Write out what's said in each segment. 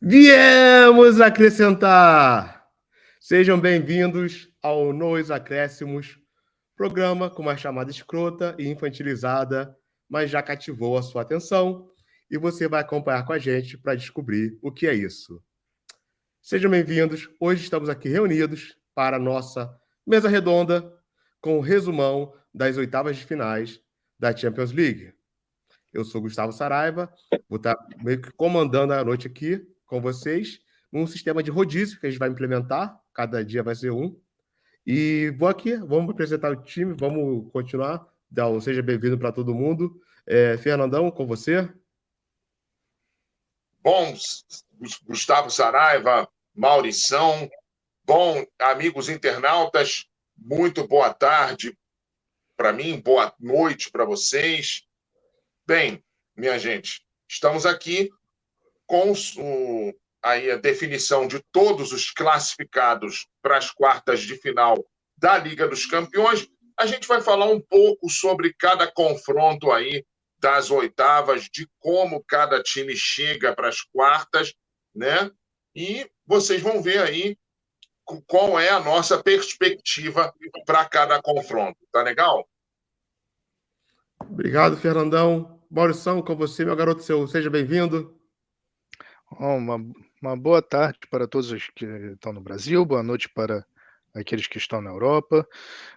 Viemos acrescentar! Sejam bem-vindos ao Nos Acréscimos, programa com uma chamada escrota e infantilizada, mas já cativou a sua atenção e você vai acompanhar com a gente para descobrir o que é isso. Sejam bem-vindos, hoje estamos aqui reunidos para a nossa mesa redonda com o resumão das oitavas de finais da Champions League. Eu sou Gustavo Saraiva, vou estar meio que comandando a noite aqui com vocês, num sistema de rodízio que a gente vai implementar, cada dia vai ser um. E vou aqui, vamos apresentar o time, vamos continuar. Então, seja bem-vindo para todo mundo. Fernandão, com você. Bom, Gustavo Saraiva, Maurição, bom, amigos internautas, muito boa tarde para mim, boa noite para vocês. Bem, minha gente, estamos aqui com aí a definição de todos os classificados para as quartas de final da Liga dos Campeões. A gente vai falar um pouco sobre cada confronto aí das oitavas, de como cada time chega para as quartas, né? E vocês vão ver aí qual é a nossa perspectiva para cada confronto. Tá legal? Obrigado, Fernandão. Maurição, com você, meu garoto seu, seja bem-vindo. Uma boa tarde para todos os que estão no Brasil, boa noite para aqueles que estão na Europa,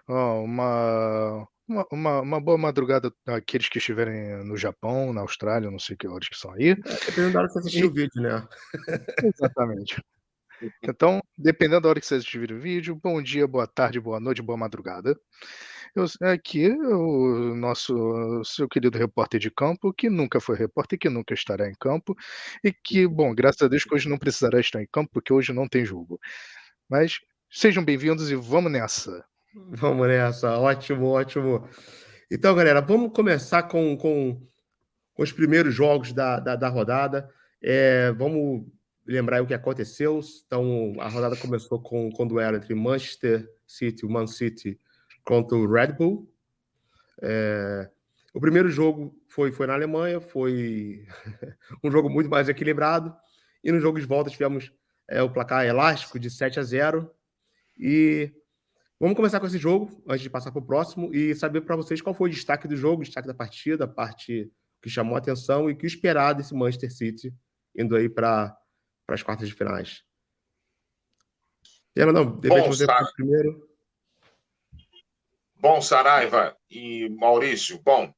uma boa madrugada àqueles que estiverem no Japão, na Austrália, não sei que horas que são aí. Dependendo da hora que você assistir o vídeo, né? Exatamente. Então, dependendo da hora que você assistir o vídeo, bom dia, boa tarde, boa noite, boa madrugada. Aqui o nosso seu querido repórter de campo, que nunca foi repórter, que nunca estará em campo, e que, bom, graças a Deus que hoje não precisará estar em campo, porque hoje não tem jogo. Mas sejam bem-vindos e vamos nessa. Vamos nessa, ótimo, ótimo. Então, galera, vamos começar com os primeiros jogos da rodada. Vamos lembrar o que aconteceu. Então, a rodada começou com o duelo entre Manchester City, o Man City, contra o Red Bull. O primeiro jogo foi na Alemanha, foi um jogo muito mais equilibrado. E no jogo de volta tivemos o placar elástico de 7-0. E vamos começar com esse jogo, antes de passar para o próximo, e saber para vocês qual foi o destaque do jogo, o destaque da partida, a parte que chamou a atenção e que esperar desse Manchester City ir aí para as quartas de finais. Não, de repente você primeiro. Bom, Saraiva e Maurício, bom,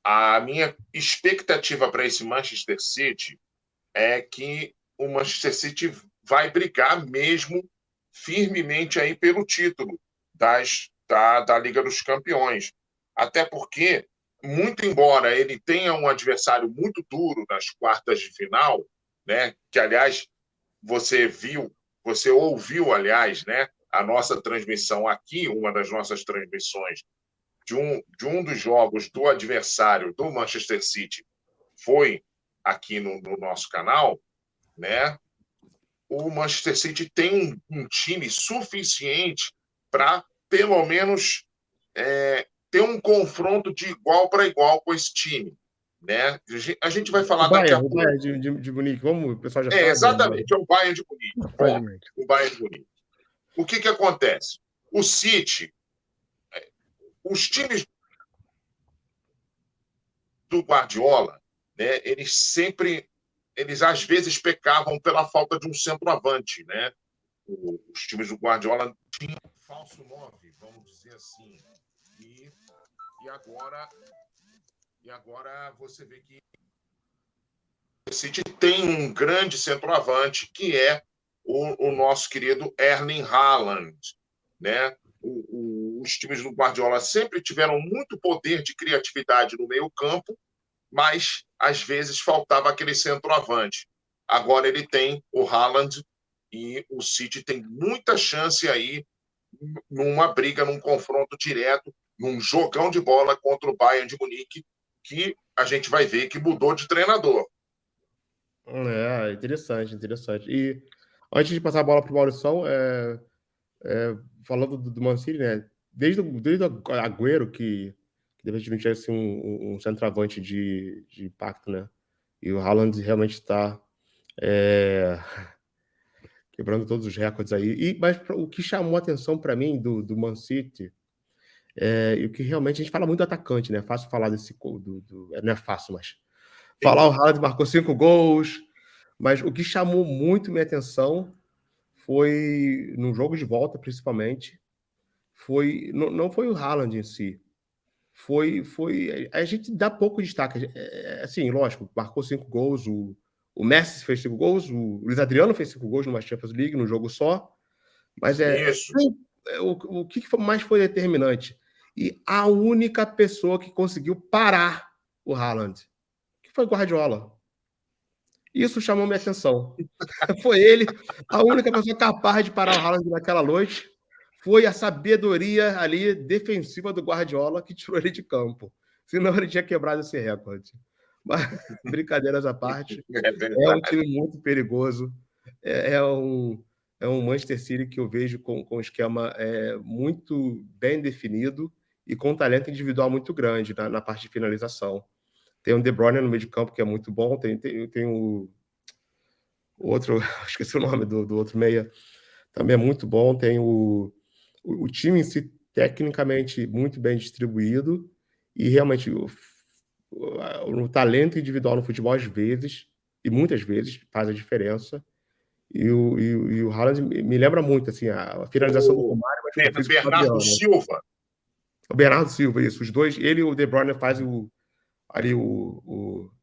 a minha expectativa para esse Manchester City é que o Manchester City vai brigar mesmo firmemente aí pelo título da Liga dos Campeões. Até porque, muito embora ele tenha um adversário muito duro nas quartas de final, né, que, aliás, você ouviu, aliás, né, a nossa transmissão aqui, uma das nossas transmissões de um dos jogos do adversário do Manchester City foi aqui no nosso canal, né? O Manchester City tem um time suficiente para, pelo menos, ter um confronto de igual para igual com esse time. Né? A gente vai falar daqui a pouco. O Bayern de Munique, vamos, o pessoal já sabe. Exatamente, é o Bayern de Munique. O Bayern de Munique. O que acontece? O City, os times do Guardiola, né, eles às vezes pecavam pela falta de um centroavante, né? Os times do Guardiola tinham um falso 9, vamos dizer assim. E agora você vê que o City tem um grande centroavante, que é o nosso querido Erling Haaland, né? Os times do Guardiola sempre tiveram muito poder de criatividade no meio-campo, mas às vezes faltava aquele centroavante. Agora ele tem o Haaland e o City tem muita chance aí numa briga, num confronto direto, num jogão de bola contra o Bayern de Munique, que a gente vai ver que mudou de treinador. Interessante. E antes de passar a bola para o Maurição, falando do Man City, né? Desde o Agüero, que definitivamente é assim, um centroavante de impacto, né? E o Haaland realmente está é, quebrando todos os recordes aí. Mas o que chamou a atenção para mim do Man City, e o que realmente a gente fala muito do atacante, né? É fácil falar desse. Não é fácil, mas. Falar o Haaland marcou 5 gols, mas o que chamou muito minha atenção foi, no jogo de volta principalmente, não foi o Haaland em si. A gente dá pouco destaque. Assim, lógico, marcou 5 gols, o Messi fez 5 gols, o Luiz Adriano fez 5 gols numa Champions League, num jogo só. Mas Isso. o que mais foi determinante? E a única pessoa que conseguiu parar o Haaland, que foi o Guardiola. Isso chamou minha atenção. Foi ele, a única pessoa capaz de parar o Haaland naquela noite. Foi a sabedoria ali defensiva do Guardiola que tirou ele de campo. Senão ele tinha quebrado esse recorde. Mas, brincadeiras à parte, é um time muito perigoso. É um Manchester City que eu vejo com um esquema muito bem definido e com um talento individual muito grande na parte de finalização. Tem o De Bruyne no meio de campo, que é muito bom. Tem o outro, esqueci o nome do outro meia, também é muito bom. Tem o time em si, tecnicamente, muito bem distribuído. E realmente, o talento individual no futebol, às vezes, e muitas vezes, faz a diferença. E o Haaland me lembra muito assim, a finalização do Romário, mas com o físico do Bernardo Adriano. Silva. O Bernardo Silva, isso. Os dois, ele e o De Bruyne fazem ali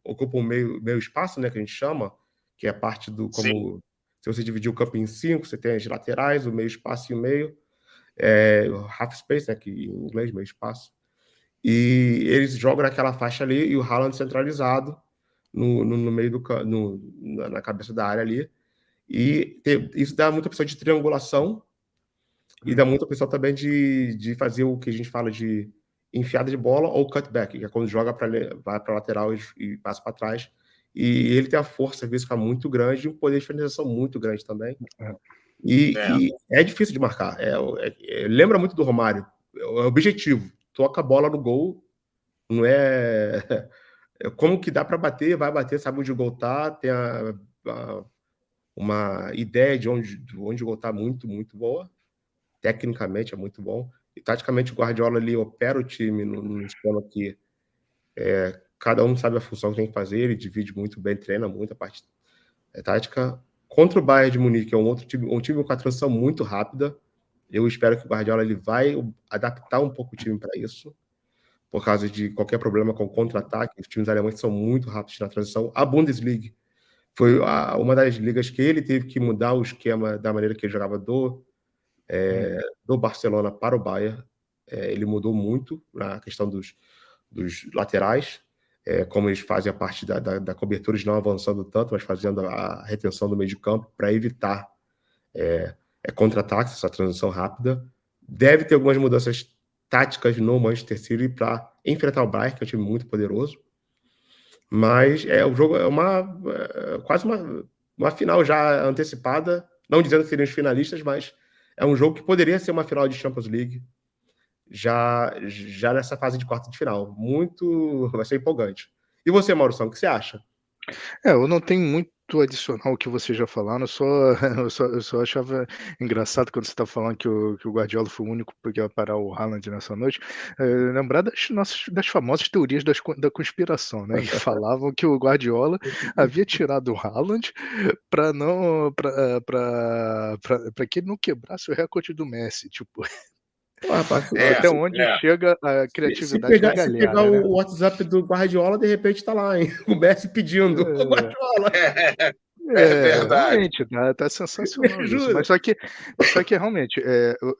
ocupam o meio espaço, né, que a gente chama, que é a parte do como se você dividir o campo em 5, você tem as laterais, o meio espaço e o meio, half space, né, que em inglês meio espaço. E eles jogam naquela faixa ali e o Haaland centralizado no meio na cabeça da área ali. E isso dá muita opção de triangulação e dá muita opção também de fazer o que a gente fala de enfiada de bola ou cutback, que é quando joga vai para a lateral e passa para trás. E ele tem a força física muito grande e um poder de finalização muito grande também. E é difícil de marcar. Lembra muito do Romário. É o objetivo. Toca a bola no gol. Não é. Como que dá para bater, vai bater, sabe onde o gol tá, tem uma ideia de onde o gol tá muito, muito boa. Tecnicamente é muito bom. E taticamente o Guardiola ali opera o time num esquema que cada um sabe a função que tem que fazer, ele divide muito bem, treina muito a parte tática. Contra o Bayern de Munique, é um time com a transição muito rápida. Eu espero que o Guardiola ele vai adaptar um pouco o time para isso, por causa de qualquer problema com contra-ataque. Os times alemães são muito rápidos na transição. A Bundesliga foi uma das ligas que ele teve que mudar o esquema da maneira que ele jogava do Barcelona para o Bayern. Ele mudou muito na questão dos laterais, como eles fazem a parte da cobertura, não avançando tanto, mas fazendo a retenção do meio de campo para evitar contra-ataques, essa transição rápida. Deve ter algumas mudanças táticas no Manchester City para enfrentar o Bayern, que é um time muito poderoso. Mas o jogo é quase uma final já antecipada, não dizendo que seriam os finalistas, mas é um jogo que poderia ser uma final de Champions League já nessa fase de quarta de final. Vai ser empolgante. E você, Maurição, o que você acha? Eu não tenho muito a adicionar ao que vocês já falaram, eu só achava engraçado quando você tá falando que o Guardiola foi o único que ia parar o Haaland nessa noite, lembrar das famosas teorias da conspiração, né, que falavam que o Guardiola havia tirado o Haaland para não para que ele não quebrasse o recorde do Messi, tipo, Rapaz, até onde chega a criatividade da se pegar galera, né? o WhatsApp do Guardiola, de repente tá lá, hein? O Messi pedindo o Guardiola. Verdade. Realmente, tá sensacional isso. Juro. Mas só que realmente,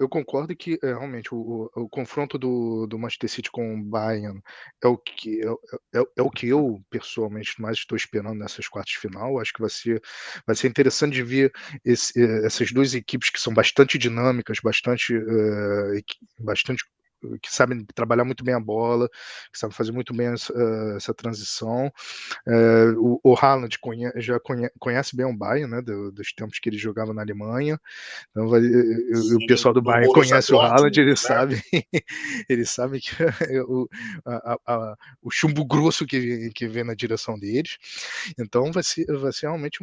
eu concordo que, realmente o confronto do Manchester City com o Bayern é o que eu pessoalmente mais estou esperando nessas quartas de final. Acho que vai ser interessante de ver essas 2 equipes que são bastante dinâmicas, bastante que sabem trabalhar muito bem a bola, que sabem fazer muito bem essa transição. O Haaland já conhece bem o Bayern, né, dos tempos que ele jogava na Alemanha. Então o pessoal do no Bayern Borussia conhece o Haaland, Dortmund, ele né? sabe, eles sabem que o chumbo grosso que vem na direção deles. Então vai ser realmente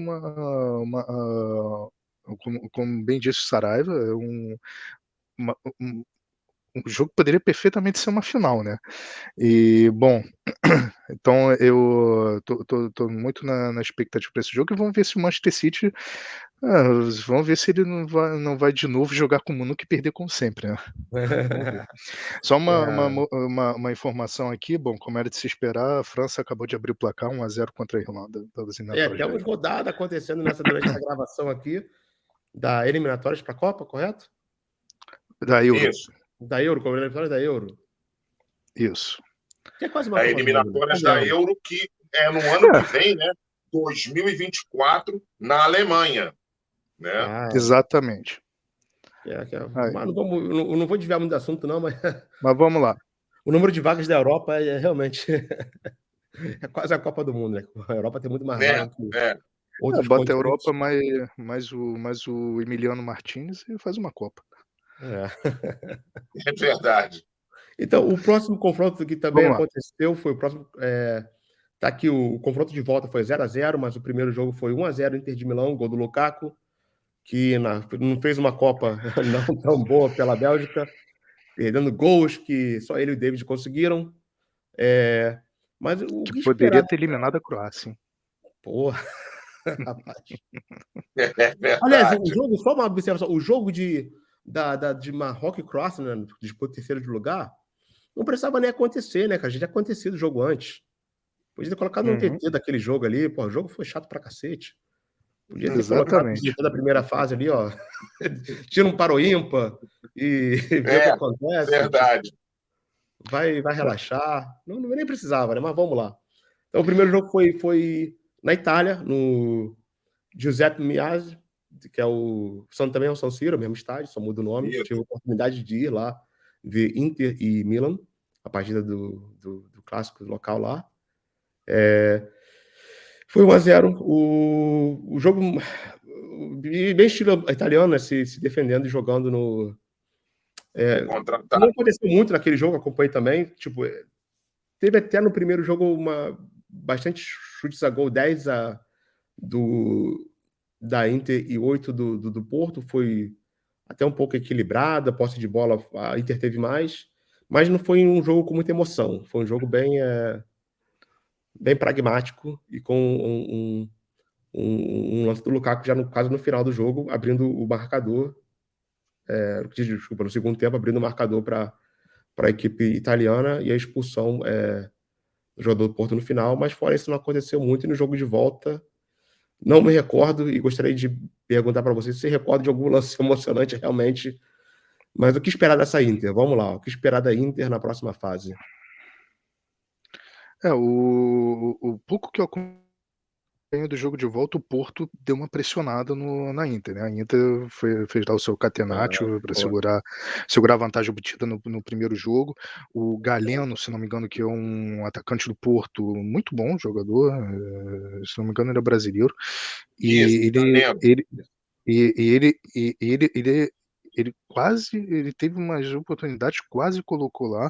como bem disse o Saraiva, um jogo que poderia perfeitamente ser uma final, né? E, bom, então eu tô muito na expectativa para esse jogo e vamos ver se o Manchester City, vamos ver se ele não vai de novo jogar como nunca e perder como sempre, né? Vamos ver. Só uma informação aqui, bom, como era de se esperar, a França acabou de abrir o placar 1-0 contra a Irlanda, pelas eliminatórias da Temos Euro. rodada acontecendo durante essa gravação aqui, da eliminatórias para a Copa, correto? Da Euro, Isso. Da Euro, como eliminatórias da Euro. isso. Que é quase uma Copa do Mundo. Eliminatórias da Euro, que é no ano que vem, né? 2024, na Alemanha. Né? Exatamente. Mas não vou desviar muito do assunto, não, mas Mas vamos lá. o número de vagas da Europa é realmente é quase a Copa do Mundo, né? A Europa tem muito mais vagas que outros Bota a continentes. Europa, mais o Emiliano Martins e faz uma Copa. É verdade. Então, o próximo confronto que também aconteceu foi o próximo. Tá aqui o confronto de volta foi 0-0, mas o primeiro jogo foi 1-0 Inter de Milão, gol do Lukaku, que não fez uma Copa não tão boa pela Bélgica, perdendo gols que só ele e o David conseguiram. Mas o que Poderia esperar? ter eliminado a Croácia, hein? Porra, rapaz. É verdade. Aliás, o jogo, só uma observação, o jogo de Marrocos e Croácia, né, disputa terceiro de lugar, não precisava nem acontecer, né, cara? Já tinha acontecido o jogo antes. Podia ter colocado no TT daquele jogo ali, pô, o jogo foi chato pra cacete. Podia ter colocado o TT da primeira fase ali, ó. Tira um para o ímpar e vê o que acontece. Verdade. Tipo, vai relaxar. Não nem precisava, né? Mas vamos lá. Então, o primeiro jogo foi na Itália, no Giuseppe Meazza, que também é o San Siro, mesmo estádio, só muda o nome. Isso. Tive a oportunidade de ir lá ver Inter e Milan, a partida do clássico local lá. Foi 1-0. O jogo bem estilo italiano, né? Se defendendo e jogando no. Não aconteceu muito naquele jogo, acompanhei também. Tipo, teve até no primeiro jogo bastante chutes a gol, 10 da Inter e 8 do Porto. Foi até um pouco equilibrada, a posse de bola, a Inter teve mais, mas não foi um jogo com muita emoção. Foi um jogo bem pragmático e com um lance do Lukaku já quase no final do jogo, abrindo o marcador, no segundo tempo, abrindo o marcador para a equipe italiana e a expulsão do jogador do Porto no final, mas fora isso não aconteceu muito. E no jogo de volta, não me recordo e gostaria de perguntar para você se você recorda de algum lance emocionante realmente, mas o que esperar dessa Inter? Vamos lá, o que esperar da Inter na próxima fase? O pouco que eu acompanho do jogo de volta, o Porto deu uma pressionada na Inter, né? A Inter fez lá o seu catenaccio para segurar a vantagem obtida no primeiro jogo. O Galeno, se não me engano, que é um atacante do Porto, muito bom jogador, se não me engano, ele é brasileiro. E ele teve umas oportunidades, quase colocou lá.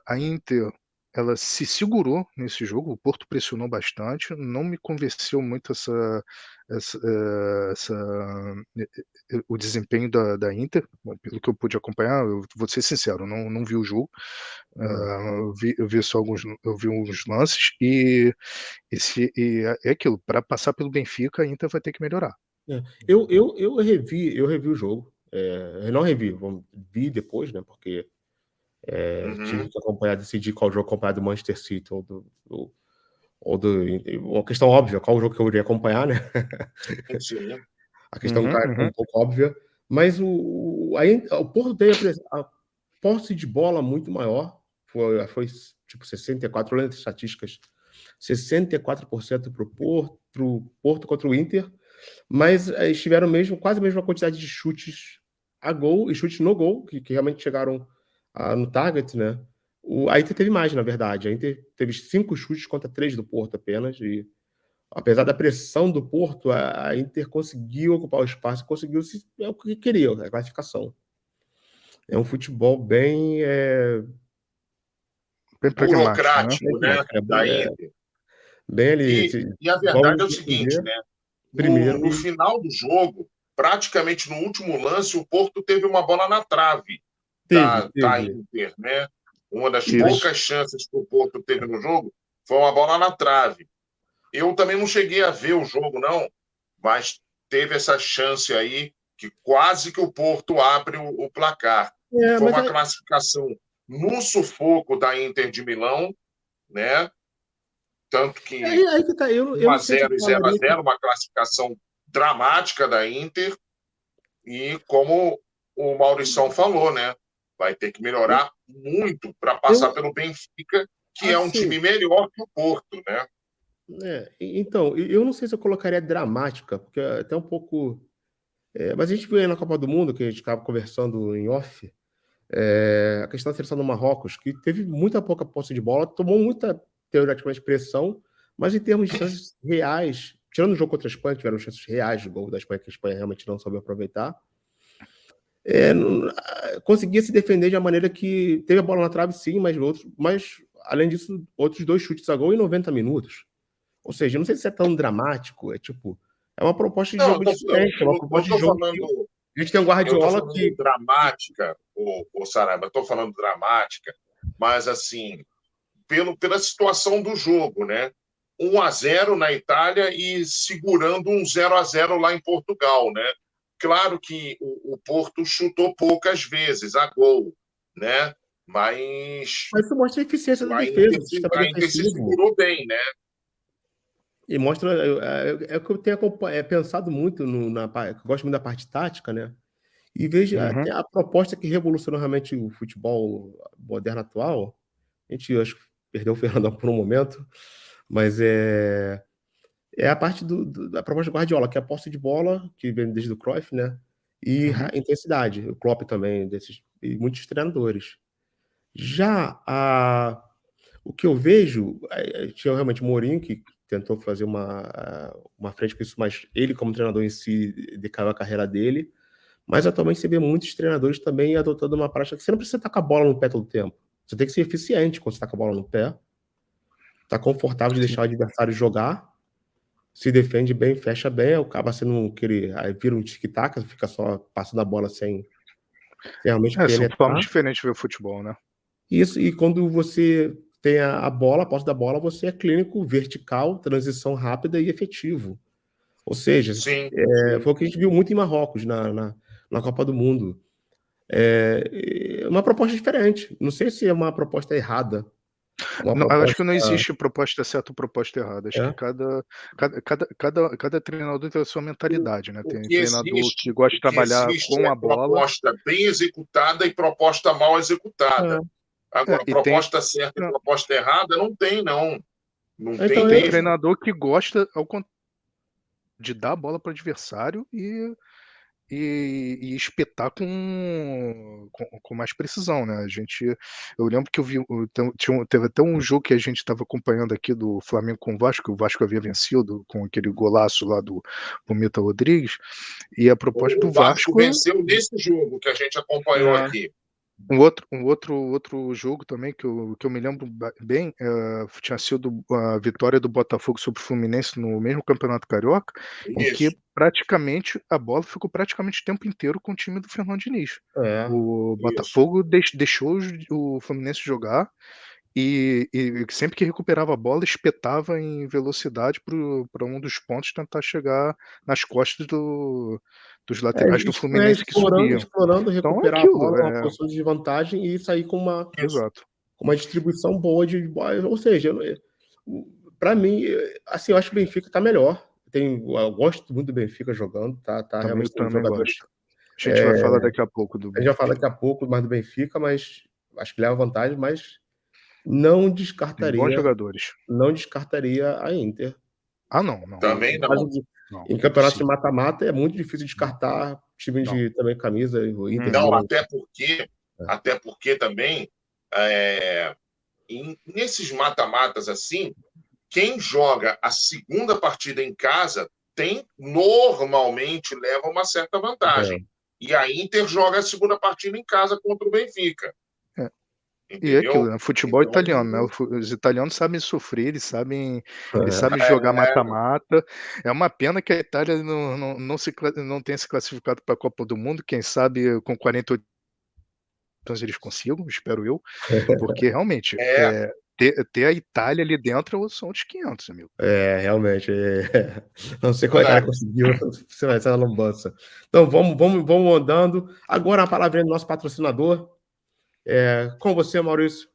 A Inter, ela se segurou nesse jogo, o Porto pressionou bastante, não me convenceu muito o desempenho da Inter, pelo que eu pude acompanhar. Eu vou ser sincero, não vi o jogo, eu vi só alguns lances, e é aquilo, para passar pelo Benfica, a Inter vai ter que melhorar. Eu revi o jogo, eu não revi, vi depois, né, porque tive que acompanhar, decidir qual jogo acompanhar do Manchester City ou uma questão óbvia, qual jogo que eu iria acompanhar, né? Sim. A questão tá um pouco óbvia, mas o Porto tem a posse de bola muito maior, foi tipo 64, olhando as estatísticas, 64% para o Porto contra o Inter, mas eles tiveram quase a mesma quantidade de chutes a gol e chutes no gol, que realmente chegaram no target, né? A Inter teve mais, na verdade. A Inter teve 5 chutes contra 3 do Porto apenas. E apesar da pressão do Porto, a Inter conseguiu ocupar o espaço, conseguiu é o que queria, a classificação. É um futebol bem pragmático, né? burocrático, né? Da Inter. Bem ali. E a verdade é o seguinte, né? Primeiro, no final do jogo, praticamente no último lance, o Porto teve uma bola na trave da Inter, né? Uma das poucas chances que o Porto teve no jogo foi uma bola na trave. Eu também não cheguei a ver o jogo, não, mas teve essa chance aí que quase que o Porto abre o placar. Foi uma classificação no sufoco da Inter de Milão, né? Tanto que 1-0 e 0-0, uma classificação dramática da Inter. E como o Maurição falou, né? Vai ter que melhorar muito para passar pelo Benfica, que é um time melhor que o Porto, né? Então, eu não sei se eu colocaria dramática, porque é até um pouco... mas a gente viu aí na Copa do Mundo, que a gente estava conversando em off, a questão da seleção do Marrocos, que teve muita pouca posse de bola, tomou muita, teoricamente, pressão, mas em termos de chances reais, tirando o jogo contra a Espanha, tiveram chances reais de gol da Espanha, que a Espanha realmente não soube aproveitar, conseguia se defender de uma maneira que teve a bola na trave, sim, mas além disso, outros 2 chutes a gol em 90 minutos. Ou seja, não sei se é tão dramático, é uma proposta de jogo diferente, é uma proposta de jogo que a gente tem um Guardiola que... dramática, o Saraiva, eu estou falando dramática, mas assim, pela situação do jogo, né? 1-0 na Itália e segurando um 0-0 lá em Portugal, né? Claro que o Porto chutou poucas vezes a gol, né? Mas isso mostra a eficiência da defesa, do sistema defensivo. A Inter se segurou bem, né? E mostra, é o que eu tenho pensado muito, eu gosto muito da parte tática, né? E vejo até a proposta que revolucionou realmente o futebol moderno atual. A gente, acho que perdeu o Fernandão por um momento, mas é a parte da proposta do Guardiola, que é a posse de bola, que vem desde o Cruyff, né? E a intensidade, o Klopp também, e muitos treinadores. Já o que eu vejo, tinha realmente o Mourinho, que tentou fazer uma frente com isso, mas ele, como treinador em si, decaiu a carreira dele. Mas atualmente você vê muitos treinadores também adotando uma prática que você não precisa estar com a bola no pé todo o tempo. Você tem que ser eficiente quando você está com a bola no pé. Está confortável de deixar o adversário jogar. Se defende bem, fecha bem, acaba sendo aí vira um tic-tac, fica só passando a bola sem realmente penetrar. São formas diferentes de ver o futebol, né? Isso, e quando você tem a bola, a posse da bola, você é clínico, vertical, transição rápida e efetivo. Ou seja, foi o que a gente viu muito em Marrocos, na Copa do Mundo. Uma proposta diferente. Não sei se é uma proposta errada. Eu acho que não existe proposta certa ou proposta errada. Acho que cada treinador tem a sua mentalidade, né? Tem treinador que gosta de trabalhar com a bola. Proposta bem executada e proposta mal executada. Agora, proposta certa e proposta errada não tem, não. Não tem mesmo. Treinador que gosta de dar a bola para o adversário e espetar com mais precisão, né? Eu lembro que eu vi, teve até um jogo que a gente estava acompanhando aqui do Flamengo com o Vasco havia vencido com aquele golaço lá do Mita Rodrigues, e a proposta do Vasco venceu nesse jogo que a gente acompanhou aqui. Um outro jogo também que eu me lembro bem, tinha sido a vitória do Botafogo sobre o Fluminense no mesmo Campeonato Carioca, em que praticamente a bola ficou praticamente o tempo inteiro com o time do Fernando Diniz. O Botafogo deixou o Fluminense jogar e sempre que recuperava a bola, espetava em velocidade para um dos pontos tentar chegar nas costas dos laterais do Fluminense que subiam. Explorando, recuperar a bola, uma posição de vantagem e sair com uma distribuição boa de bola. Ou seja, para mim, assim, eu acho que o Benfica está melhor. Eu gosto muito do Benfica jogando, tá realmente tem jogadores. A gente vai falar daqui a pouco do Benfica. A gente vai falar daqui a pouco mais do Benfica, mas acho que leva vantagem, mas não descartaria. Bons jogadores. Não descartaria a Inter. Não. Também não. Em campeonato de mata-mata é muito difícil descartar time de também camisa. Não, até porque Até porque também, nesses mata-matas assim, quem joga a segunda partida em casa normalmente leva uma certa vantagem. E a Inter joga a segunda partida em casa contra o Benfica. É. E é Entendeu? aquilo, né? Futebol Então, italiano, né? Os italianos sabem sofrer, eles sabem jogar mata-mata. É uma pena que a Itália não tenha se classificado para a Copa do Mundo. Quem sabe com 48 anos eles consigam, espero eu, porque realmente ter a Itália ali dentro são outros 500, amigo. Realmente. Não sei como a Itália conseguiu essa lambança. Então, vamos andando. Agora a palavrinha do nosso patrocinador. Com você, Maurício.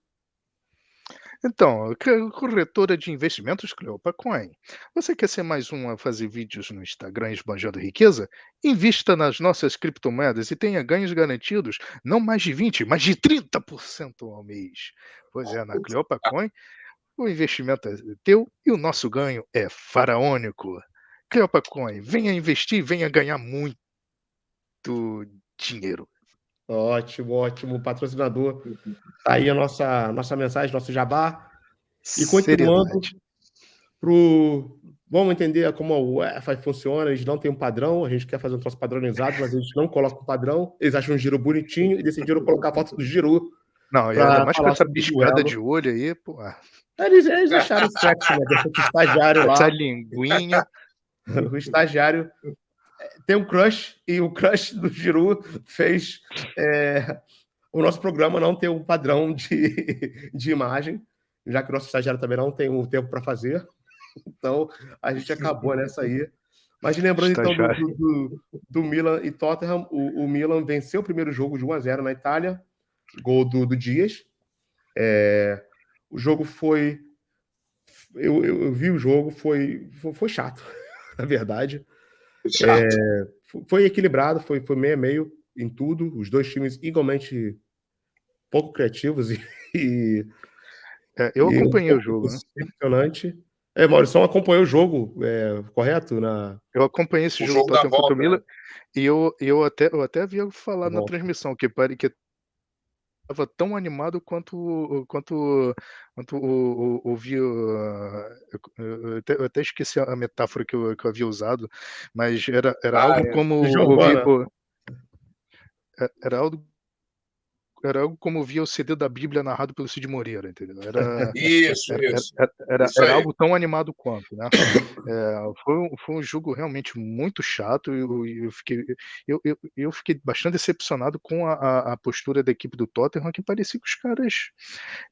Então, corretora de investimentos Cleopa Coin. Você quer ser mais um a fazer vídeos no Instagram esbanjando riqueza? Invista nas nossas criptomoedas e tenha ganhos garantidos, não mais de 20%, mas de 30% ao mês. Pois é, na Cleopa Coin, o investimento é teu e o nosso ganho é faraônico. Cleopa Coin, venha investir, venha ganhar muito dinheiro. Ótimo, patrocinador. Tá aí a nossa mensagem, nosso jabá. E continuando Seriedade. vamos entender como a UEFA funciona. Eles não têm um padrão, a gente quer fazer um troço padronizado, mas eles não colocam um padrão. Eles acham um Giroud bonitinho e decidiram colocar a foto do Giroud Não, e para ainda mais com falar essa sobre o piscada duelo. de olho aí, pô. Eles acharam sexy, né? Depois o estagiário lá, Essa linguinha. o estagiário tem um crush, e o crush do Giroud fez o nosso programa não ter um padrão de imagem, já que o nosso estagiário também não tem o tempo para fazer. Então, a gente acabou nessa aí. Mas lembrando, então, do Milan e Tottenham, o Milan venceu o primeiro jogo de 1-0 na Itália, gol do Dias. O jogo foi... Eu vi o jogo, foi chato, na verdade. Foi equilibrado, foi meio a meio em tudo. Os dois times igualmente pouco criativos Eu um acompanhei o pouco jogo, né? decepcionante. Maurício acompanhou o jogo, correto? Eu acompanhei esse o jogo jogo da Tottenham contra o volta, Milan, né? e eu até havia falado na Volta. transmissão que estava tão animado quanto ouvi. Eu até esqueci a metáfora que eu havia usado, mas era algo como ouvir. Giovana. Era algo como ouvir o CD da Bíblia narrado pelo Cid Moreira, entendeu? Isso. Isso Era aí. algo tão animado quanto, né? Foi um jogo realmente muito chato. Eu fiquei bastante decepcionado com a postura da equipe do Tottenham, que parecia que os caras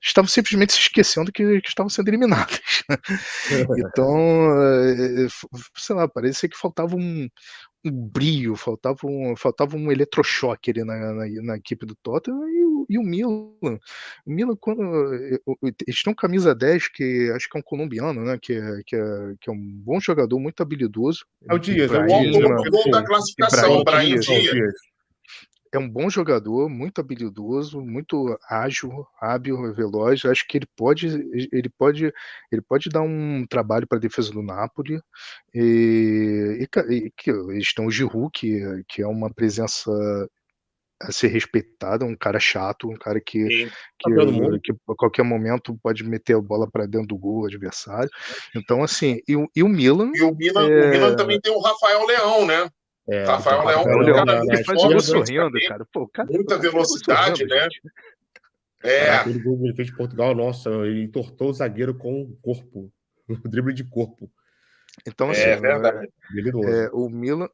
estavam simplesmente se esquecendo que estavam sendo eliminados. Então, sei lá, parecia que faltava um brilho, faltava um eletrochoque ali na equipe do Tottenham, e o Milan quando eles têm um camisa 10 que acho que é um colombiano, né, que é um bom jogador, muito habilidoso, É o Dias, O autor do gol da classificação, Ibrahim Brahim Dias. Dias. É um bom jogador, muito habilidoso, muito ágil, hábil, veloz. Acho que ele pode dar um trabalho para a defesa do Napoli. Que eles têm o Giroud, que é uma presença a ser respeitada, um cara chato, um cara que Campeão do mundo. a qualquer momento pode meter a bola para dentro do gol adversário. Então, assim, e o Milan. E o Milan também tem o Rafael Leão, né? Rafael Leão é um cara Ele muito faz o gol forte sorrindo, fisicamente, cara. Pô, o cara muita faz gol velocidade, sorrindo, né? gente. Aquele gol que ele fez de Portugal, nossa, ele entortou o zagueiro com o corpo, o drible de corpo. Então, assim, verdade. o Milan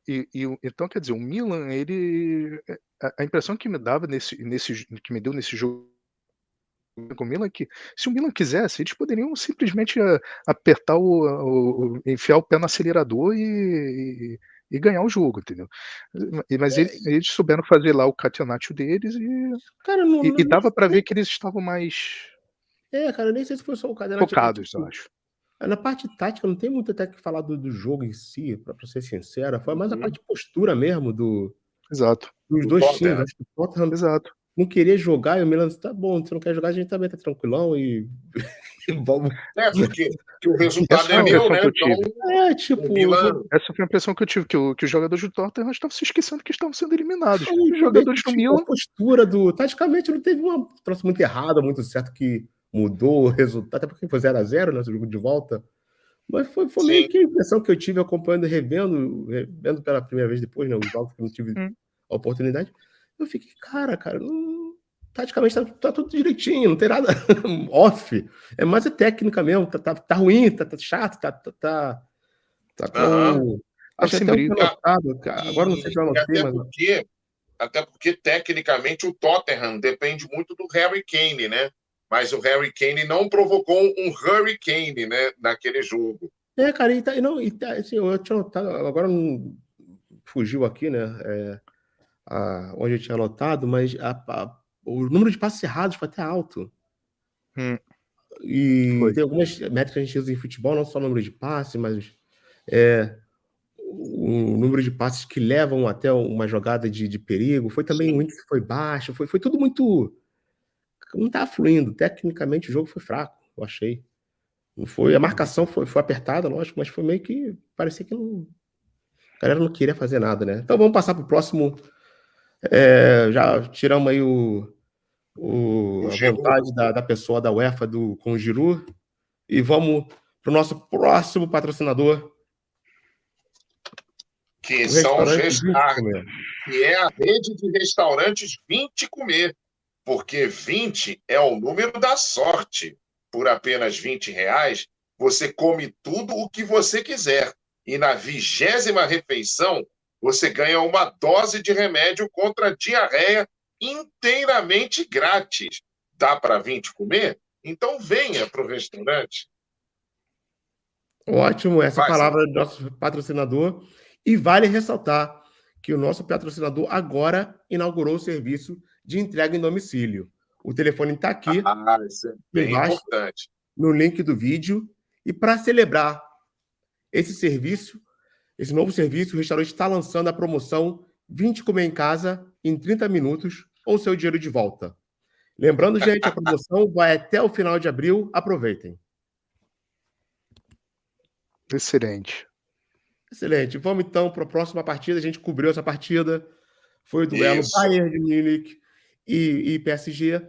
então, quer dizer, o Milan, ele a impressão que me dava que me deu nesse jogo com o Milan é que, se o Milan quisesse, eles poderiam simplesmente apertar enfiar o pé no acelerador e ganhar o jogo, entendeu? Mas eles souberam fazer lá o catenaccio deles Cara, e dava para ver que eles estavam mais cara, nem sei se foi só o cadeirante. focados, eu acho. Na parte tática, não tem muito até que falar do jogo em si, pra ser sincero. Foi mais a parte de postura mesmo Exato. dos Do dois times. Tottenham. Acho que o Tottenham Exato. não querer jogar, e o Milan disse, tá bom, você não quer jogar, a gente também tá tranquilão e vamos. Porque que o resultado Essa foi é a meu, impressão né? que eu Então, tive. É, o tipo, Milan, Essa foi a impressão que eu tive, que os jogadores do Tottenham estavam se esquecendo que estavam sendo eliminados. foi Os foi meio jogadores que do tipo a Milan, postura do. Taticamente não teve uma troço muito errado, muito certo que mudou o resultado, até porque foi 0-0, né? Esse jogo de volta. Mas foi meio sim. que a impressão que eu tive acompanhando e revendo pela primeira vez depois, né? Os jogos que eu não tive hum, a oportunidade. Eu fiquei, cara, taticamente tá tudo direitinho, não tem nada off. É mais técnica mesmo, tá ruim, tá chato, tá Aham. com. tava Acho sem até eu brilho. tinha notado, agora não sei se eu E anotei, mas. até porque, tecnicamente, o Tottenham depende muito do Harry Kane, né? Mas o Harry Kane não provocou um hurricane, né, naquele jogo. Cara, assim, eu tinha notado, agora não fugiu aqui, né? Onde eu tinha anotado, mas o número de passes errados foi até alto. Hum, E foi. tem algumas métricas que a gente usa em futebol, não só o número de passes, mas é, o número de passes que levam até uma jogada de perigo. Foi também o Sim. índice foi baixo, foi tudo muito. Não estava fluindo. Tecnicamente o jogo foi fraco, eu achei. Não foi, a marcação foi apertada, lógico, mas foi meio que. Parecia que não, a galera não queria fazer nada, né? Então vamos passar para o próximo. Já tiramos aí O a Giroud, vontade da pessoa da UEFA com o Giroud. E vamos para o nosso próximo patrocinador, que o são os restaurante 20 Comer. que é a rede de restaurantes 20 Comer, porque 20 é o número da sorte. Por apenas R$ 20, você come tudo o que você quiser. E na 20ª refeição, você ganha uma dose de remédio contra a diarreia inteiramente grátis. Dá para 20 comer? Então venha para o restaurante. Ótimo, essa Vai, Sérgio. palavra do nosso patrocinador. E vale ressaltar que o nosso patrocinador agora inaugurou o serviço de entrega em domicílio. O telefone está aqui, Isso é bem embaixo, importante. no link do vídeo. E para celebrar esse serviço, esse novo serviço, o restaurante está lançando a promoção 20 comer em casa em 30 minutos ou seu dinheiro de volta. Lembrando, gente, a promoção vai até o final de abril. Aproveitem. Excelente. Excelente. Vamos então para a próxima partida. A gente cobriu essa partida. Foi o duelo Isso. Bayern de Munique e PSG.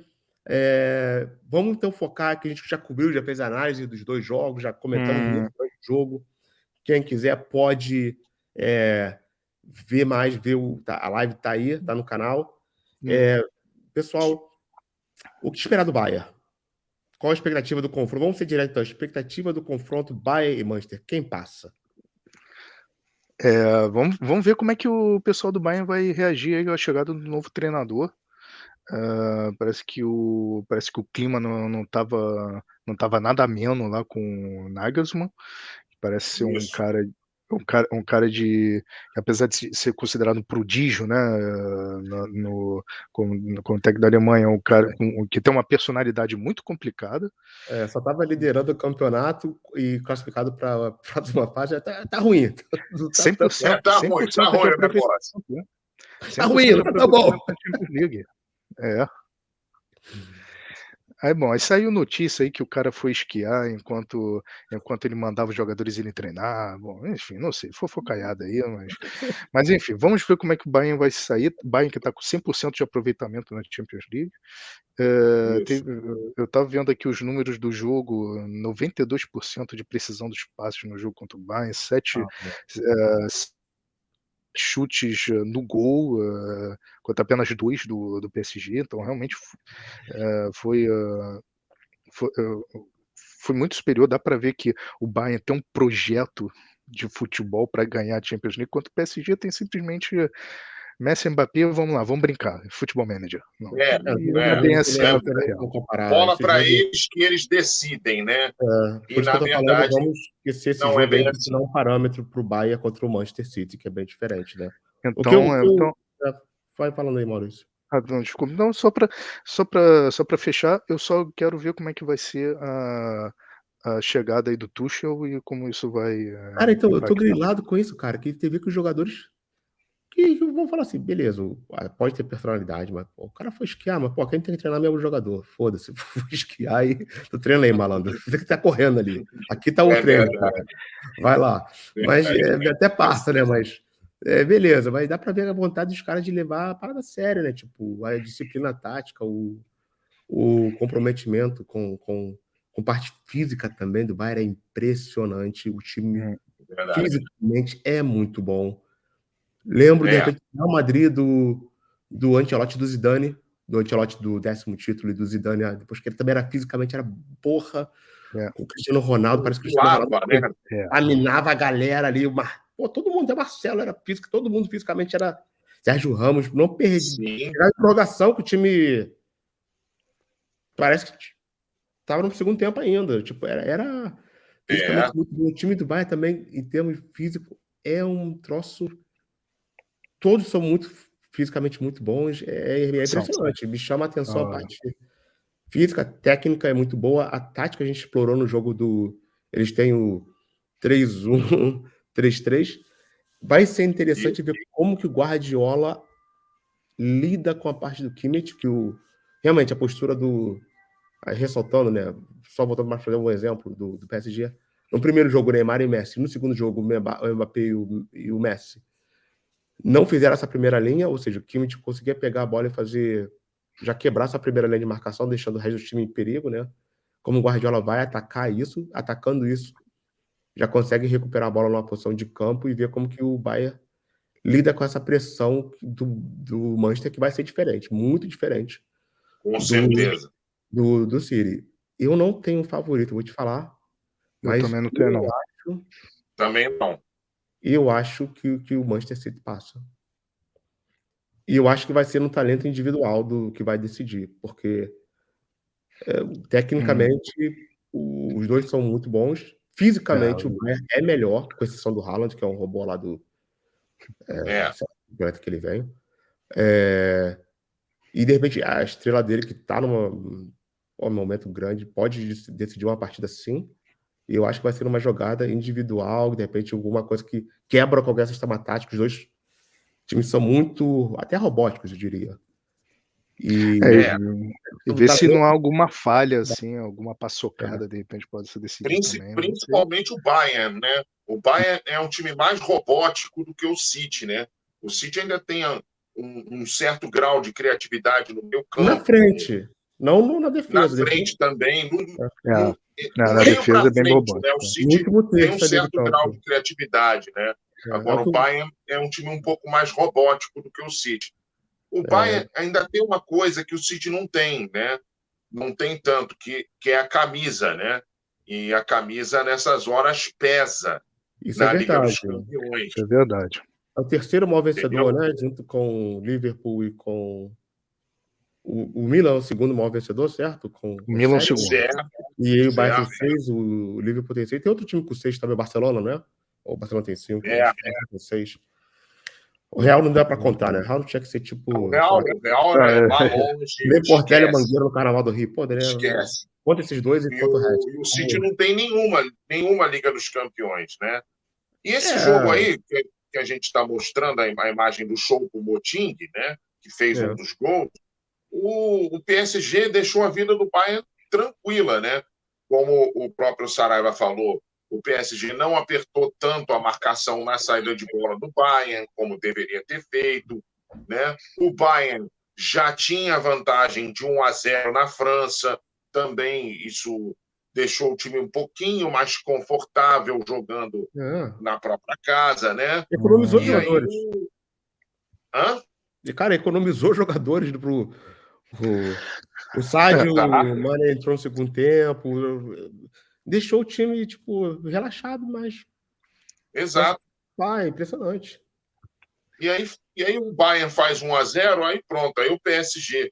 Vamos então focar que a gente já cobriu, já fez análise dos dois jogos, já comentamos muito do jogo. Quem quiser pode ver mais, a live está aí, está no canal. Pessoal, o que esperar do Bayern? Qual a expectativa do confronto? Vamos ser direto, então. A expectativa do confronto Bayern e Manchester. Quem passa? Vamos ver como é que o pessoal do Bayern vai reagir aí à chegada do novo treinador. Parece que o clima não tava nada ameno lá com o Nagelsmann. Parece ser Isso. um cara de, apesar de ser considerado um prodígio, né, como técnico da Alemanha, um cara que tem uma personalidade muito complicada. Só estava liderando o campeonato e classificado para a próxima fase. Tá ruim. Não tá tão 100%, Tá 100% de ruim o aproveitamento, negócio. né? Tá ruim, 100% de não tá bom. aproveitamento na Champions League. Aí saiu notícia aí que o cara foi esquiar enquanto ele mandava os jogadores irem treinar. Bom, enfim, não sei, fofocaiada aí, mas enfim, vamos ver como é que o Bayern vai sair. Bayern que está com 100% de aproveitamento na Champions League. Isso. Eu estava vendo aqui os números do jogo, 92% de precisão dos passes no jogo contra o Bayern, 7 chutes no gol, contra apenas 2 do PSG, então realmente foi, foi, foi muito superior. Dá para ver que o Bayern tem um projeto de futebol para ganhar a Champions League, enquanto o PSG tem simplesmente Messi e Mbappé, vamos lá, vamos brincar, futebol manager. Não é bem assim na vida real. comparar. Bola Esse para jogo, eles que eles decidem, né? por E, isso que na eu tô falando, verdade, vamos esquecer esse não é jogo aí, bem porque assim. não é um parâmetro para o Bayern contra o Manchester City, que é bem diferente, né? Então, Vai falando aí, Maurício. não, desculpa. Não, só para fechar, eu só quero ver como é que vai ser a chegada aí do Tuchel e como isso vai Cara, então, eu tô impactar. grilado com isso, cara, que teve que os jogadores que vão falar assim, beleza, pode ter personalidade, mas pô, o cara foi esquiar, mas pô, quem tem que treinar mesmo é o jogador. Foda-se, vou esquiar e tu treina aí, malandro. Você que tá correndo ali. Aqui tá o É treino, verdade, cara. Vai lá. Mas até passa, né? Mas beleza, mas dá pra ver a vontade dos caras de levar a parada a sério, né? Tipo, a disciplina tática, o comprometimento com parte física também do Bayern é impressionante. O time Uhum. verdade. fisicamente é muito bom. Lembro, de repente, do Real Madrid, do Ancelotti, do Zidane, do Ancelotti do 10º título e do Zidane, depois que ele também era fisicamente, era porra. É. Com o Cristiano Ronaldo, parece que o Cristiano Voava, Ronaldo né? dominava a galera ali. Pô, todo mundo, até Marcelo era físico, todo mundo fisicamente era. Sérgio Ramos, não perdi. Sim, Chegar em prorrogação que o time parece que estava no segundo tempo ainda. Tipo, era fisicamente muito bom. O time do Bayern também, em termos físicos, é um troço. Todos são muito fisicamente muito bons. É São. impressionante. Me chama a atenção a parte física, a técnica é muito boa. A tática a gente explorou no jogo do. Eles têm o 3-1, 3-3. Vai ser interessante ver como que o Guardiola lida com a parte do Kimmich, que realmente a postura do. Ressaltando, né? Só voltando mais para fazer um exemplo do PSG. No primeiro jogo, Neymar e Messi. No segundo jogo, o Mbappé e o Messi não fizeram essa primeira linha, ou seja, o Kimmich conseguia pegar a bola e já quebrar essa primeira linha de marcação, deixando o resto do time em perigo, né? Como o Guardiola vai atacar isso, atacando isso, já consegue recuperar a bola numa posição de campo e ver como que o Bayern lida com essa pressão do Manchester, que vai ser diferente, muito diferente com certeza. do City. Eu não tenho um favorito, vou te falar, Eu mas também não tenho, não. Também não. Eu acho que o Manchester City passa. E eu acho que vai ser no talento individual do que vai decidir, porque tecnicamente os dois são muito bons. Fisicamente, o Bayern é melhor, com exceção do Haaland, que é um robô lá do planeta que ele vem. E de repente a estrela dele, que está num momento grande, pode decidir uma partida sim. E eu acho que vai ser uma jogada individual, de repente alguma coisa que quebra qualquer sistema tático. Os dois times são muito, até robóticos, eu diria. E ver se não há alguma falha, assim, alguma paçocada, de repente pode ser decidido também. Principalmente o Bayern, né? O Bayern é um time mais robótico do que o City, né? O City ainda tem um certo grau de criatividade no meio campo. Na frente, não na defesa. Na frente também. Na defesa é bem robótico. Né? O City tem um certo grau de criatividade, né? Agora, o Bayern é um time um pouco mais robótico do que o City. O Bayern ainda tem uma coisa que o City não tem, né? Não tem tanto, que é a camisa, né? E a camisa, nessas horas, pesa. Isso na é Liga verdade. dos Campeões. É verdade. É o terceiro maior vencedor, né? Junto com o Liverpool e com o Milan, o segundo maior vencedor, certo? Com o Milan 7. segundo. E aí o Bayern tem 6, o Liverpool tem 6. Tem outro time com 6 também, o Barcelona, né? O Barcelona tem 5, tem 6. O Real não dá pra contar, né? O Real não tinha que ser tipo. O Real é lá longe. Nem Portela e Mangueira no Carnaval do Rio. Pô, Esquece. Conta esses dois e conta o resto. E o City não tem nenhuma Liga dos Campeões, né? E esse jogo aí, que a gente está mostrando, a imagem do Choupo-Moting, né? Que fez um dos gols, o PSG deixou a vida do Bayern tranquila, né? Como o próprio Saraiva falou, o PSG não apertou tanto a marcação na saída de bola do Bayern, como deveria ter feito, né? O Bayern já tinha vantagem de 1-0 na França, também isso deixou o time um pouquinho mais confortável jogando na própria casa, né? Economizou jogadores. Hã? E, cara, economizou jogadores o Sadio, o Mane entrou no segundo tempo, deixou o time, tipo, relaxado, mas... Exato. É impressionante. E aí o Bayern faz 1-0, aí pronto, aí o PSG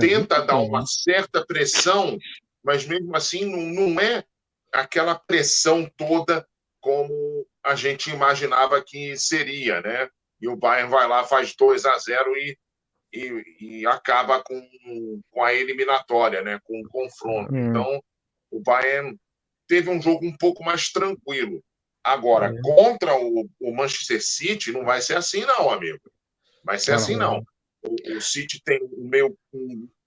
tenta dar uma certa pressão, mas mesmo assim não é aquela pressão toda como a gente imaginava que seria, né? E o Bayern vai lá, faz 2-0 e acaba com a eliminatória, né? Com o confronto. Então, o Bayern teve um jogo um pouco mais tranquilo. Agora, contra o Manchester City, não vai ser assim, não, amigo. Vai ser assim, não. O City tem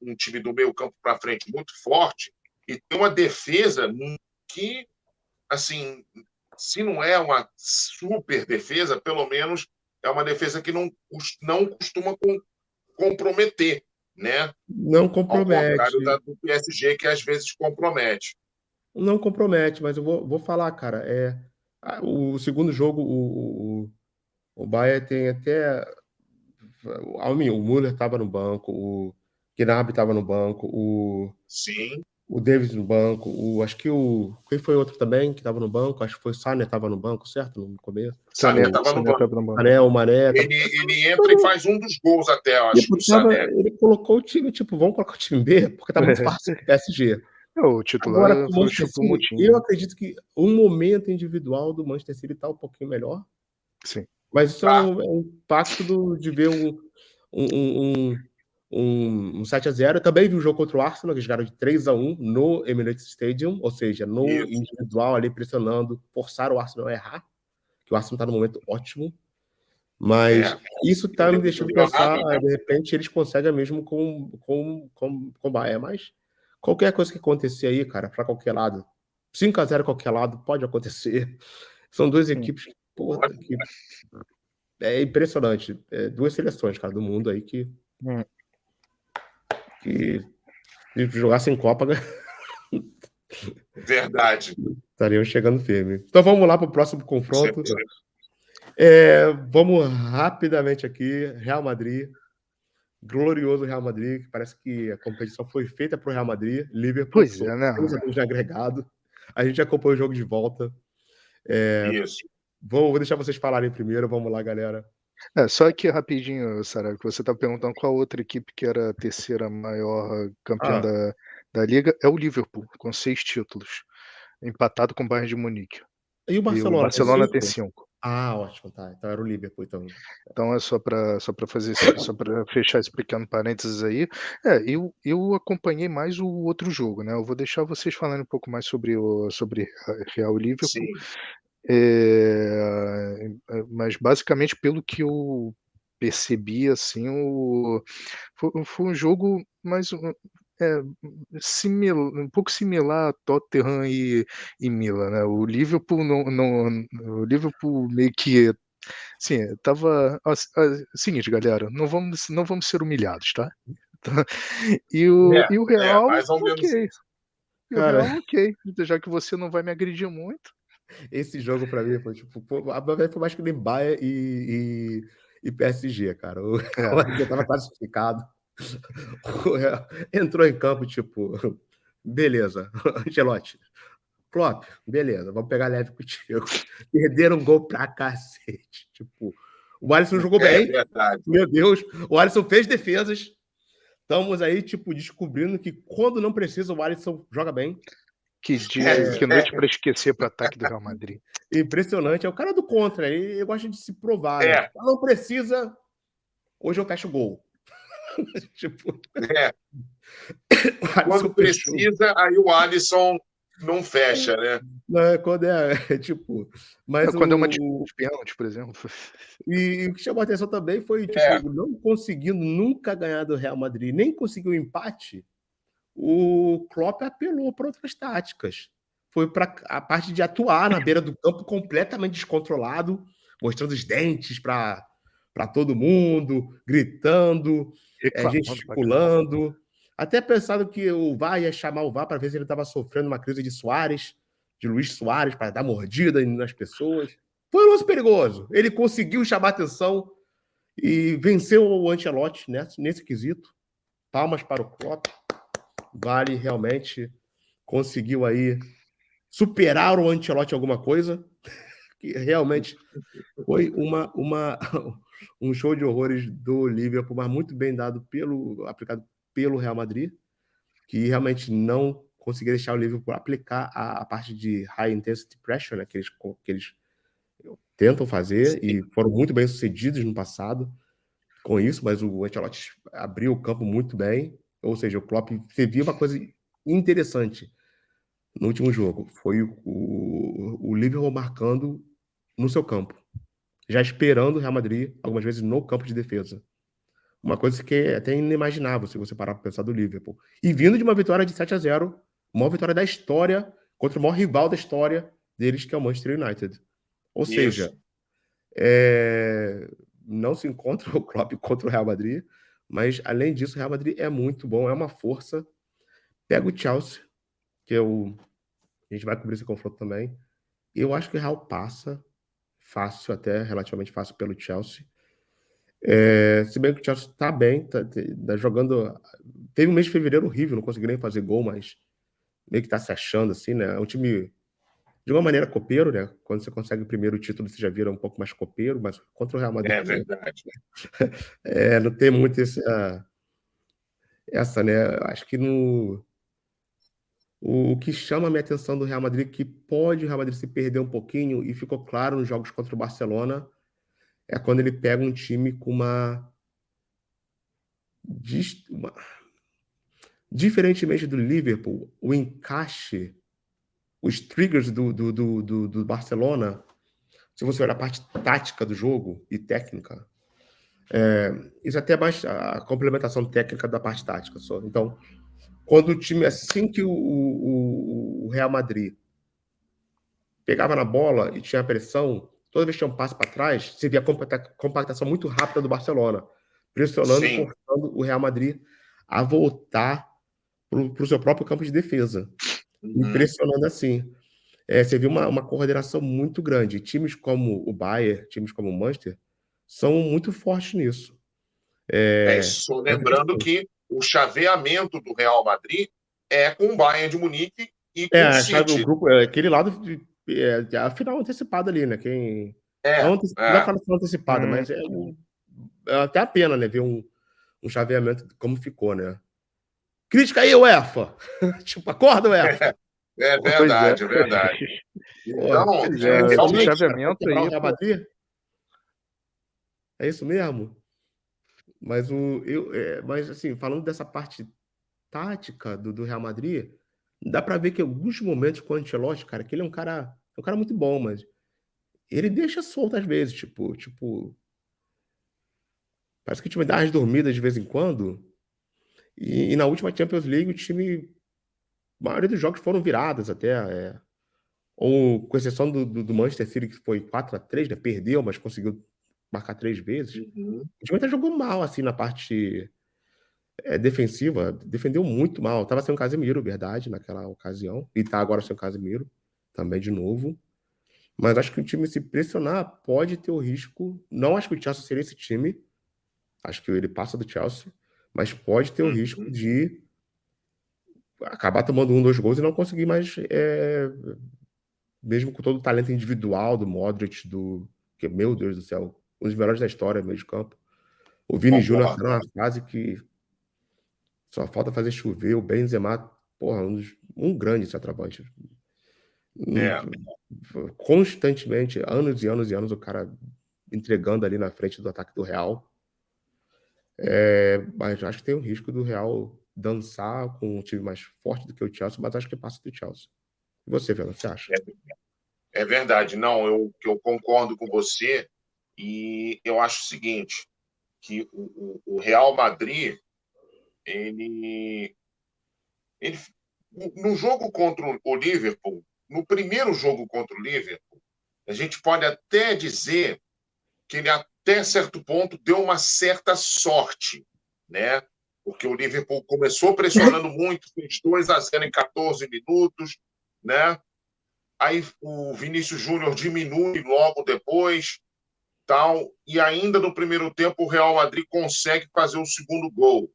um time do meio campo para frente muito forte e tem uma defesa que, assim, se não é uma super defesa, pelo menos é uma defesa que não costuma comprometer, né? Não Ao compromete. contrário do PSG, que às vezes compromete. Não compromete, mas eu vou falar, cara. O segundo jogo, o Bayern tem até. O Müller estava no banco, o Gnabry estava no banco, Sim. o Davis no banco, acho que quem foi outro também que estava no banco? Acho que foi o Sané estava no banco, certo? No começo. Sané estava no banco. Sané, o Mané. Ele entra e faz um dos gols até, eu acho, do Sané. Ele colocou o time, vamos colocar o time B, porque tá muito fácil o PSG. O titular Agora, com o foi o Manchester City, Choupo-Moting. eu acredito que um momento individual do Manchester City está um pouquinho melhor. Sim. Mas isso é um impacto de ver um 7-0. Eu também vi um jogo contra o Arsenal, que eles jogaram de 3-1 no Emirates Stadium, ou seja, no individual ali, pressionando, forçaram o Arsenal a errar, que o Arsenal está num momento ótimo. Mas isso está me deixando pensar, de repente, eles conseguem mesmo com o Bayern. Mas qualquer coisa que acontecer aí, cara, para qualquer lado, 5-0 qualquer lado, pode acontecer. São duas equipes que é impressionante. Duas seleções, cara, do mundo aí que jogassem Copa, verdade, estariam chegando firme. Então vamos lá para o próximo confronto. Vamos rapidamente aqui. Real Madrid, glorioso Real Madrid, que parece que a competição foi feita para o Real Madrid. Liverpool, pois é, né? 3-2 agregado. A gente acompanhou o jogo de volta. Isso. Vou deixar vocês falarem primeiro. Vamos lá, galera. Só aqui rapidinho, Sara, que você tá perguntando qual outra equipe que era a terceira maior campeã da Liga. É o Liverpool, com 6 títulos, empatado com o Bayern de Munique. E o Barcelona? E o Barcelona tem 5. Ótimo, tá. Então era o Liverpool, então. Então é só para fazer só para fechar esse pequeno parênteses aí. Eu acompanhei mais o outro jogo, né? Eu vou deixar vocês falarem um pouco mais sobre Real e Liverpool. Sim. Mas basicamente pelo que eu percebi, assim, foi um jogo mais um pouco similar a Tottenham e Milan, né? O Liverpool o Liverpool meio que, assim, estava seguinte, galera, não vamos ser humilhados, tá? E o Real, mais ou menos ok. isso. E o Real, ok. Já que você não vai me agredir muito. Esse jogo pra mim foi tipo, foi mais que nem Bayern e PSG, cara. O Real já tava classificado. Entrou em campo, tipo, beleza, Ancelotti, Klopp, beleza, vamos pegar leve contigo. Perderam um gol pra cacete. Tipo, o Alisson jogou bem. Verdade. Meu Deus, o Alisson fez defesas. Estamos aí, tipo, descobrindo que quando não precisa, o Alisson joga bem. Que noite para esquecer para o ataque do Real Madrid. Impressionante. É o cara do contra. Ele gosta de se provar. Né? Não precisa. Hoje eu fecho o gol. Tipo... Quando precisa, aí o Alisson não fecha, né? Não, quando tipo... Mas quando é uma disputa de pênalti, por exemplo. E o que chamou a atenção também foi, tipo, não conseguindo nunca ganhar do Real Madrid, nem conseguiu empate, o Klopp apelou para outras táticas. Foi para a parte de atuar na beira do campo completamente descontrolado, mostrando os dentes para todo mundo, gritando, gesticulando. Até pensando que o VAR ia chamar o VAR para ver se ele estava sofrendo uma crise de Luiz Soares, para dar mordida nas pessoas. Foi um lance perigoso. Ele conseguiu chamar atenção e venceu o Ancelotti nesse quesito. Palmas para o Klopp. Vale realmente conseguiu aí superar o Ancelotti em alguma coisa, que realmente foi um show de horrores do Liverpool, mas muito bem dado aplicado pelo Real Madrid, que realmente não conseguiu deixar o Liverpool aplicar a parte de high intensity pressure, né, que eles tentam fazer. Sim. E foram muito bem sucedidos no passado com isso, mas o Ancelotti abriu o campo muito bem, ou seja, o Klopp viu uma coisa interessante no último jogo, foi o Liverpool marcando no seu campo, já esperando o Real Madrid, algumas vezes no campo de defesa. Uma coisa que é até inimaginável se você parar para pensar do Liverpool. E vindo de uma vitória de 7-0, maior vitória da história contra o maior rival da história deles, que é o Manchester United. Ou seja, Isso. não se encontra o Klopp contra o Real Madrid, mas além disso, o Real Madrid é muito bom, é uma força. Pega o Chelsea, que a gente vai cobrir esse confronto também. Eu acho que o Real passa fácil, até relativamente fácil pelo Chelsea. Se bem que o Chelsea tá bem, tá jogando. Teve um mês de fevereiro horrível, não conseguiu nem fazer gol, mas meio que tá se achando assim, né? É um time de uma maneira copeiro, né? Quando você consegue o primeiro título, você já vira um pouco mais copeiro, mas contra o Real Madrid É verdade. não tem muito essa, né? Acho que o que chama a minha atenção do Real Madrid, que pode o Real Madrid se perder um pouquinho, e ficou claro nos jogos contra o Barcelona, é quando ele pega um time com diferentemente do Liverpool, o encaixe, os triggers do Barcelona, se você olhar a parte tática do jogo e técnica, isso até é mais a complementação técnica da parte tática só. Então, quando o time, assim que o Real Madrid pegava na bola e tinha pressão, toda vez que tinha um passo para trás, você via a compactação muito rápida do Barcelona, pressionando e Sim. forçando o Real Madrid a voltar para o seu próprio campo de defesa, e pressionando assim. Você viu uma coordenação muito grande. Times como o Bayern, times como o Manchester, são muito fortes nisso. Só Nessa lembrando questão. que o chaveamento do Real Madrid é com o Bayern de Munique e com o Sabe, o City. grupo, aquele lado a final antecipada ali, né? É, Não dá para falar antecipada, Hum, mas é até a pena, né? Ver um chaveamento como ficou, né? Crítica aí, UEFA! Tipo, acorda, UEFA! é Pô, pois é. verdade, é verdade. Então, Pois é é, esse realmente, impressionante, cara. Quer chaveamento quebrar o aí, Real pô. Madrid? É isso mesmo? Mas mas assim, falando dessa parte tática do Real Madrid, dá para ver que em alguns momentos com o Ancelotti, cara, que ele é um cara muito bom, mas ele deixa solto às vezes, tipo, parece que o time dá umas dormidas de vez em quando. E na última Champions League, a maioria dos jogos foram viradas até, ou com exceção do Manchester City, que foi 4-3, né? Perdeu, mas conseguiu marcar 3 vezes. uhum, O time até jogou mal, assim, na parte defensiva, defendeu muito mal. Tava sem o Casemiro, verdade, naquela ocasião, e tá agora sem o Casemiro, também de novo. Mas acho que o time, se pressionar, pode ter o risco. Não acho que o Chelsea seria esse time, acho que ele passa do Chelsea, mas pode ter o risco uhum. de acabar tomando 1, 2 gols e não conseguir mais, mesmo com todo o talento individual do Modric, que, meu Deus do céu, um dos melhores da história, meio de campo. O Vini Júnior tá Concordo. numa fase que só falta fazer chover. O Benzema, porra, um grande centroavante. É, Constantemente, anos e anos e anos, o cara entregando ali na frente do ataque do Real. Mas acho que tem o risco do Real dançar com um time mais forte do que o Chelsea, mas acho que passa do Chelsea. E você, Fernando, você acha? é verdade. Não, eu concordo com você e eu acho o seguinte, que o Real Madrid, ele, ele no jogo contra o Liverpool, no primeiro jogo contra o Liverpool, a gente pode até dizer que ele até certo ponto deu uma certa sorte, né? Porque o Liverpool começou pressionando muito, fez 2-0 em 14 minutos, né? Aí o Vinícius Júnior diminui logo depois, tal, e ainda no primeiro tempo o Real Madrid consegue fazer o segundo gol.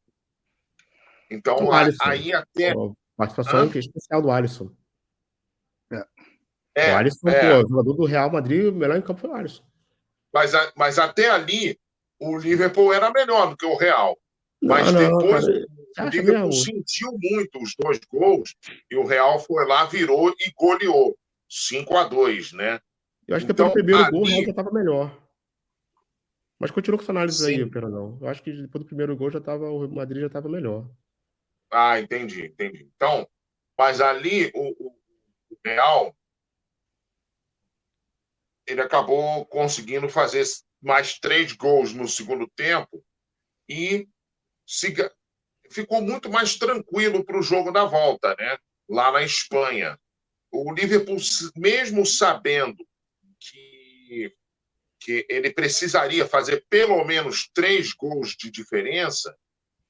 Então O Alisson. aí até, Pô, participação hã? especial do Alisson. É. O É, Alisson, pô, é, jogador do Real Madrid, o melhor em campo foi o Alisson. mas até ali o Liverpool era melhor do que o Real. Não, Mas não, depois cara. Você o acha Liverpool mesmo? sentiu muito os 2 gols e o Real foi lá, virou e goleou 5-2, né? Eu acho que depois do Então primeiro gol o Real já ali, estava melhor. Mas continua com essa análise aí, sim. Fernandão. Eu acho que depois do primeiro gol o Madrid já estava melhor. Ah, entendi, entendi. Então, mas ali o Real ele acabou conseguindo fazer mais 3 gols no segundo tempo e ficou muito mais tranquilo para o jogo da volta, né? Lá na Espanha. O Liverpool, mesmo sabendo que ele precisaria fazer pelo menos 3 gols de diferença,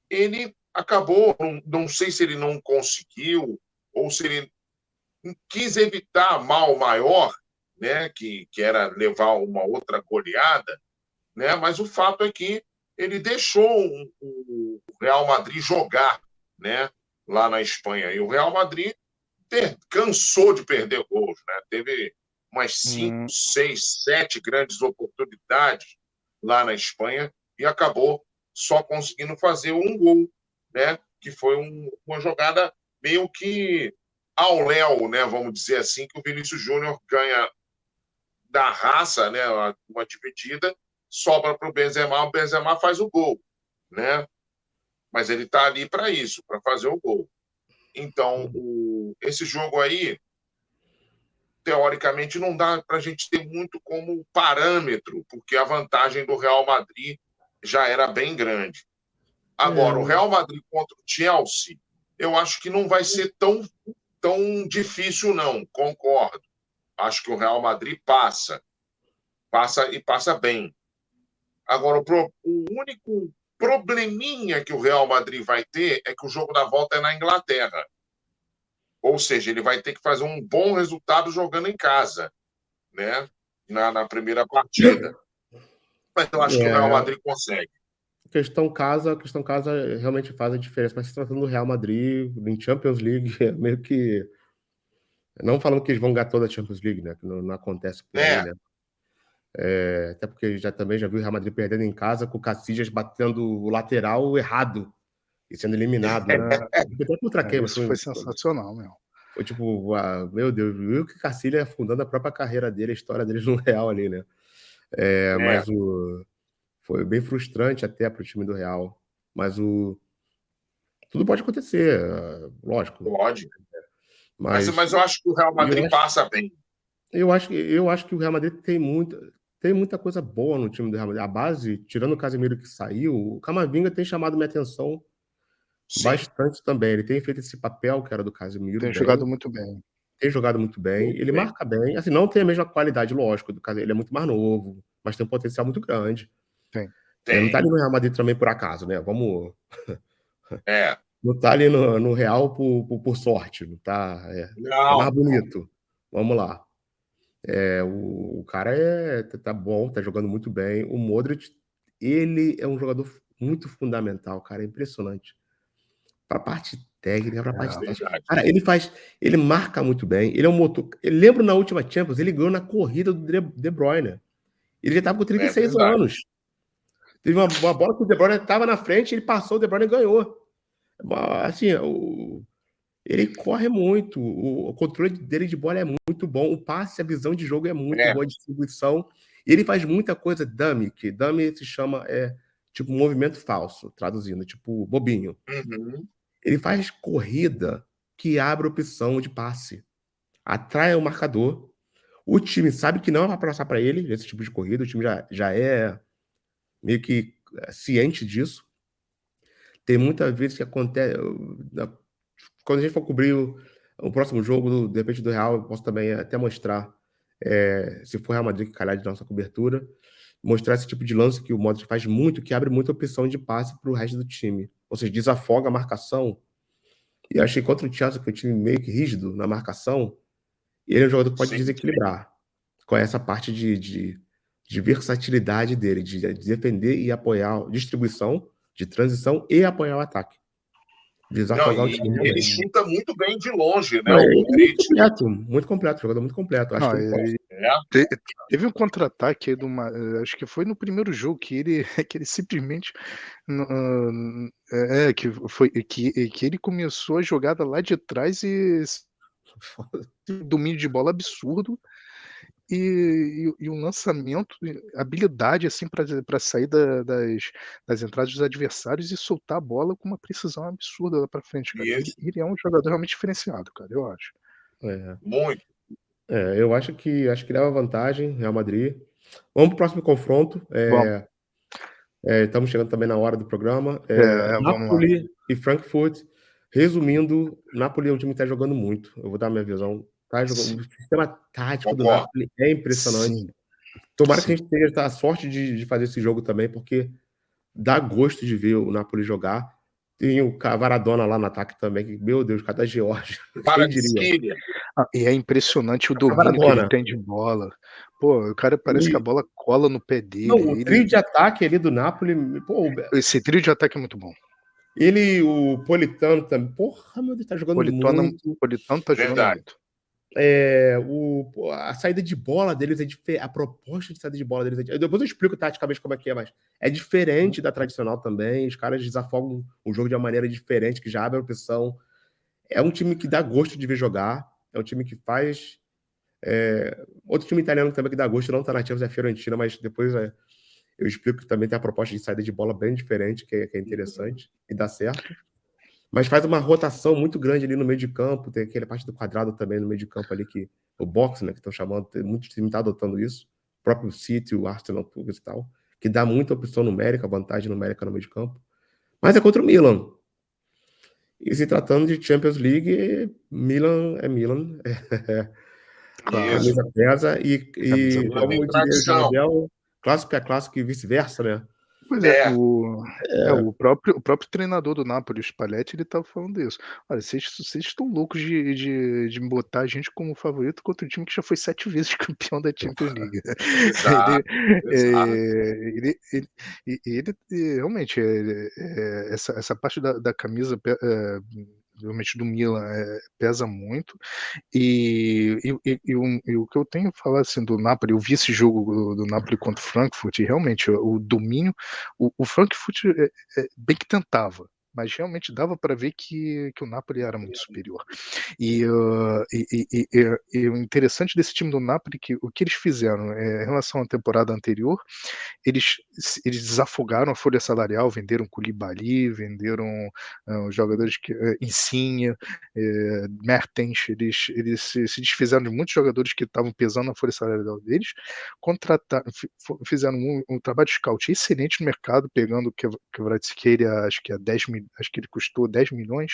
ele acabou, não sei se ele não conseguiu ou se ele quis evitar mal maior, né, que era levar uma outra goleada, né, mas o fato é que ele deixou o Real Madrid jogar, né, lá na Espanha. E o Real Madrid cansou de perder gols, né? Teve umas 5, 6, 7 grandes oportunidades lá na Espanha e acabou só conseguindo fazer um gol, né? Que foi uma jogada meio que ao léu, né? Vamos dizer assim, que o Vinícius Júnior ganha da raça, né? Uma dividida, sobra para o Benzema faz o gol, né? Mas ele está ali para isso, para fazer o gol. Então, esse jogo aí, teoricamente, não dá para a gente ter muito como parâmetro, porque a vantagem do Real Madrid já era bem grande. Agora, o Real Madrid contra o Chelsea, eu acho que não vai ser tão difícil, não, concordo. Acho que o Real Madrid passa e passa bem. Agora, o único probleminha que o Real Madrid vai ter é que o jogo da volta é na Inglaterra. Ou seja, ele vai ter que fazer um bom resultado jogando em casa, né? Na primeira partida. Mas eu acho que o Real Madrid consegue. Questão casa realmente faz a diferença, mas se tratando do Real Madrid, em Champions League, é meio que. Não falando que eles vão ganhar toda a Champions League, né? Que não acontece por aí, né? Até porque também já viu o Real Madrid perdendo em casa com o Casillas batendo o lateral errado e sendo eliminado. Até contra quem? Isso foi sensacional, meu. Foi tipo, meu Deus, viu que Casillas afundando a própria carreira dele, a história dele no Real ali, né? Mas foi bem frustrante até para o time do Real. Mas tudo pode acontecer, lógico. Pode. Mas eu acho que o Real Madrid passa bem. Eu acho que o Real Madrid tem muita coisa boa no time do Real Madrid. A base, tirando o Casemiro que saiu, o Camavinga tem chamado minha atenção bastante também. Ele tem feito esse papel que era do Casemiro. Tem jogado muito bem. Tem jogado muito bem. Ele marca bem. Assim, não tem a mesma qualidade, lógico, do Casemiro. Ele é muito mais novo, mas tem um potencial muito grande. Tem. Não tá ali no Real Madrid também por acaso, né? Vamos. É. Não tá ali no Real por sorte. Não tá. É mais bonito. Vamos lá. O cara tá bom, tá jogando muito bem. O Modric, ele é um jogador muito fundamental, cara. É impressionante. Pra parte técnica, pra parte tática. Cara, ele marca muito bem. Ele é um motor. Eu lembro na última Champions, ele ganhou na corrida do De Bruyne. Ele já tava com 36 anos. Teve uma bola que o De Bruyne tava na frente, ele passou, o De Bruyne ganhou. Assim, ele corre muito, o controle dele de bola é muito bom, o passe, a visão de jogo é muito boa, a distribuição. E ele faz muita coisa dummy, que dummy se chama tipo movimento falso, traduzindo, tipo bobinho. Ele faz corrida que abre opção de passe, atrai o marcador. O time sabe que não vai passar para ele esse tipo de corrida, o time já é meio que ciente disso. Tem muitas vezes que acontece. Quando a gente for cobrir o próximo jogo, de repente, do Real, eu posso também até mostrar, se for Real Madrid que calhar de nossa cobertura, mostrar esse tipo de lance que o Modric faz muito, que abre muita opção de passe para o resto do time. Ou seja, desafoga a marcação. E eu achei que contra o Chelsea, que é um time meio que rígido na marcação, ele é um jogador que pode desequilibrar com essa parte de versatilidade dele, de defender e apoiar distribuição, de transição e apoiar o ataque. Desafogar o time. Ele chuta muito bem de longe, né? Muito completo, jogador muito completo. Acho que teve um contra-ataque aí acho que foi no primeiro jogo que ele simplesmente que ele começou a jogada lá de trás e domínio de bola absurdo e um lançamento, habilidade assim para sair das entradas dos adversários e soltar a bola com uma precisão absurda lá para frente, cara. Ele é um jogador realmente diferenciado, cara, eu acho. Muito. Eu acho que leva vantagem, Real Madrid. Vamos pro próximo confronto. Vamos. Estamos chegando também na hora do programa. Vamos lá. Napoli e Frankfurt. Resumindo, Napoli é um time que está jogando muito. Eu vou dar minha visão. Tá jogando, o sistema tático do Concordo. Napoli é impressionante. Sim. Tomara Sim. que a gente tenha a sorte de fazer esse jogo também, porque dá gosto de ver o Napoli jogar. Tem o Cavaradona lá no ataque também, que, meu Deus, cada Georgia. Quem diria? Kvaratskhelia. E é impressionante o domínio que ele tem de bola. Pô, o cara parece que a bola cola no pé Não, dele. o trio de ataque ali do Napoli, pô, Esse trio de ataque é muito bom. o Politano também. Porra, meu Deus, tá jogando muito. Politano tá jogando Verdade. muito. A saída de bola deles é diferente. A proposta de saída de bola deles é diferente. Depois eu explico taticamente como é que é, mas é diferente da tradicional também. Os caras desafogam o jogo de uma maneira diferente, que já abre a opção. É um time que dá gosto de ver jogar. É um time que faz. Outro time italiano também que dá gosto, não tá na Champions, é a Fiorentina, mas depois eu explico que também tem a proposta de saída de bola bem diferente, que é interessante e dá certo. Mas faz uma rotação muito grande ali no meio de campo, tem aquela parte do quadrado também no meio de campo ali, que o box, né, que estão chamando, muitos times estão adotando isso, o próprio City, o Arsenal, tudo e tal, que dá muita opção numérica, vantagem numérica no meio de campo. Mas é contra o Milan. E se tratando de Champions League, Milan é Milan. Claro. Camisa pesa e Camisa como tem diria o tradição. Jardel, clássico é clássico e vice-versa, né? Pois é, o próprio treinador do Napoli, o Spalletti, ele tava falando isso. Olha, vocês estão loucos de botar a gente como favorito contra um time que já foi 7 vezes campeão da Champions League. Exato. Ele realmente, essa parte da camisa, realmente do Milan, pesa muito. E o que eu tenho a falar assim, do Napoli, eu vi esse jogo do Napoli contra o Frankfurt, e realmente o domínio, o Frankfurt bem que tentava, mas realmente dava para ver que o Napoli era muito superior. E o interessante desse time do Napoli, que o que eles fizeram em relação à temporada anterior, eles desafogaram a folha salarial, venderam Koulibaly, venderam os jogadores que Insigne, Mertens, eles se desfizeram de muitos jogadores que estavam pesando na folha salarial deles, fizeram um trabalho de scout excelente no mercado, pegando o Kvaratskhelia, acho que ele custou 10 milhões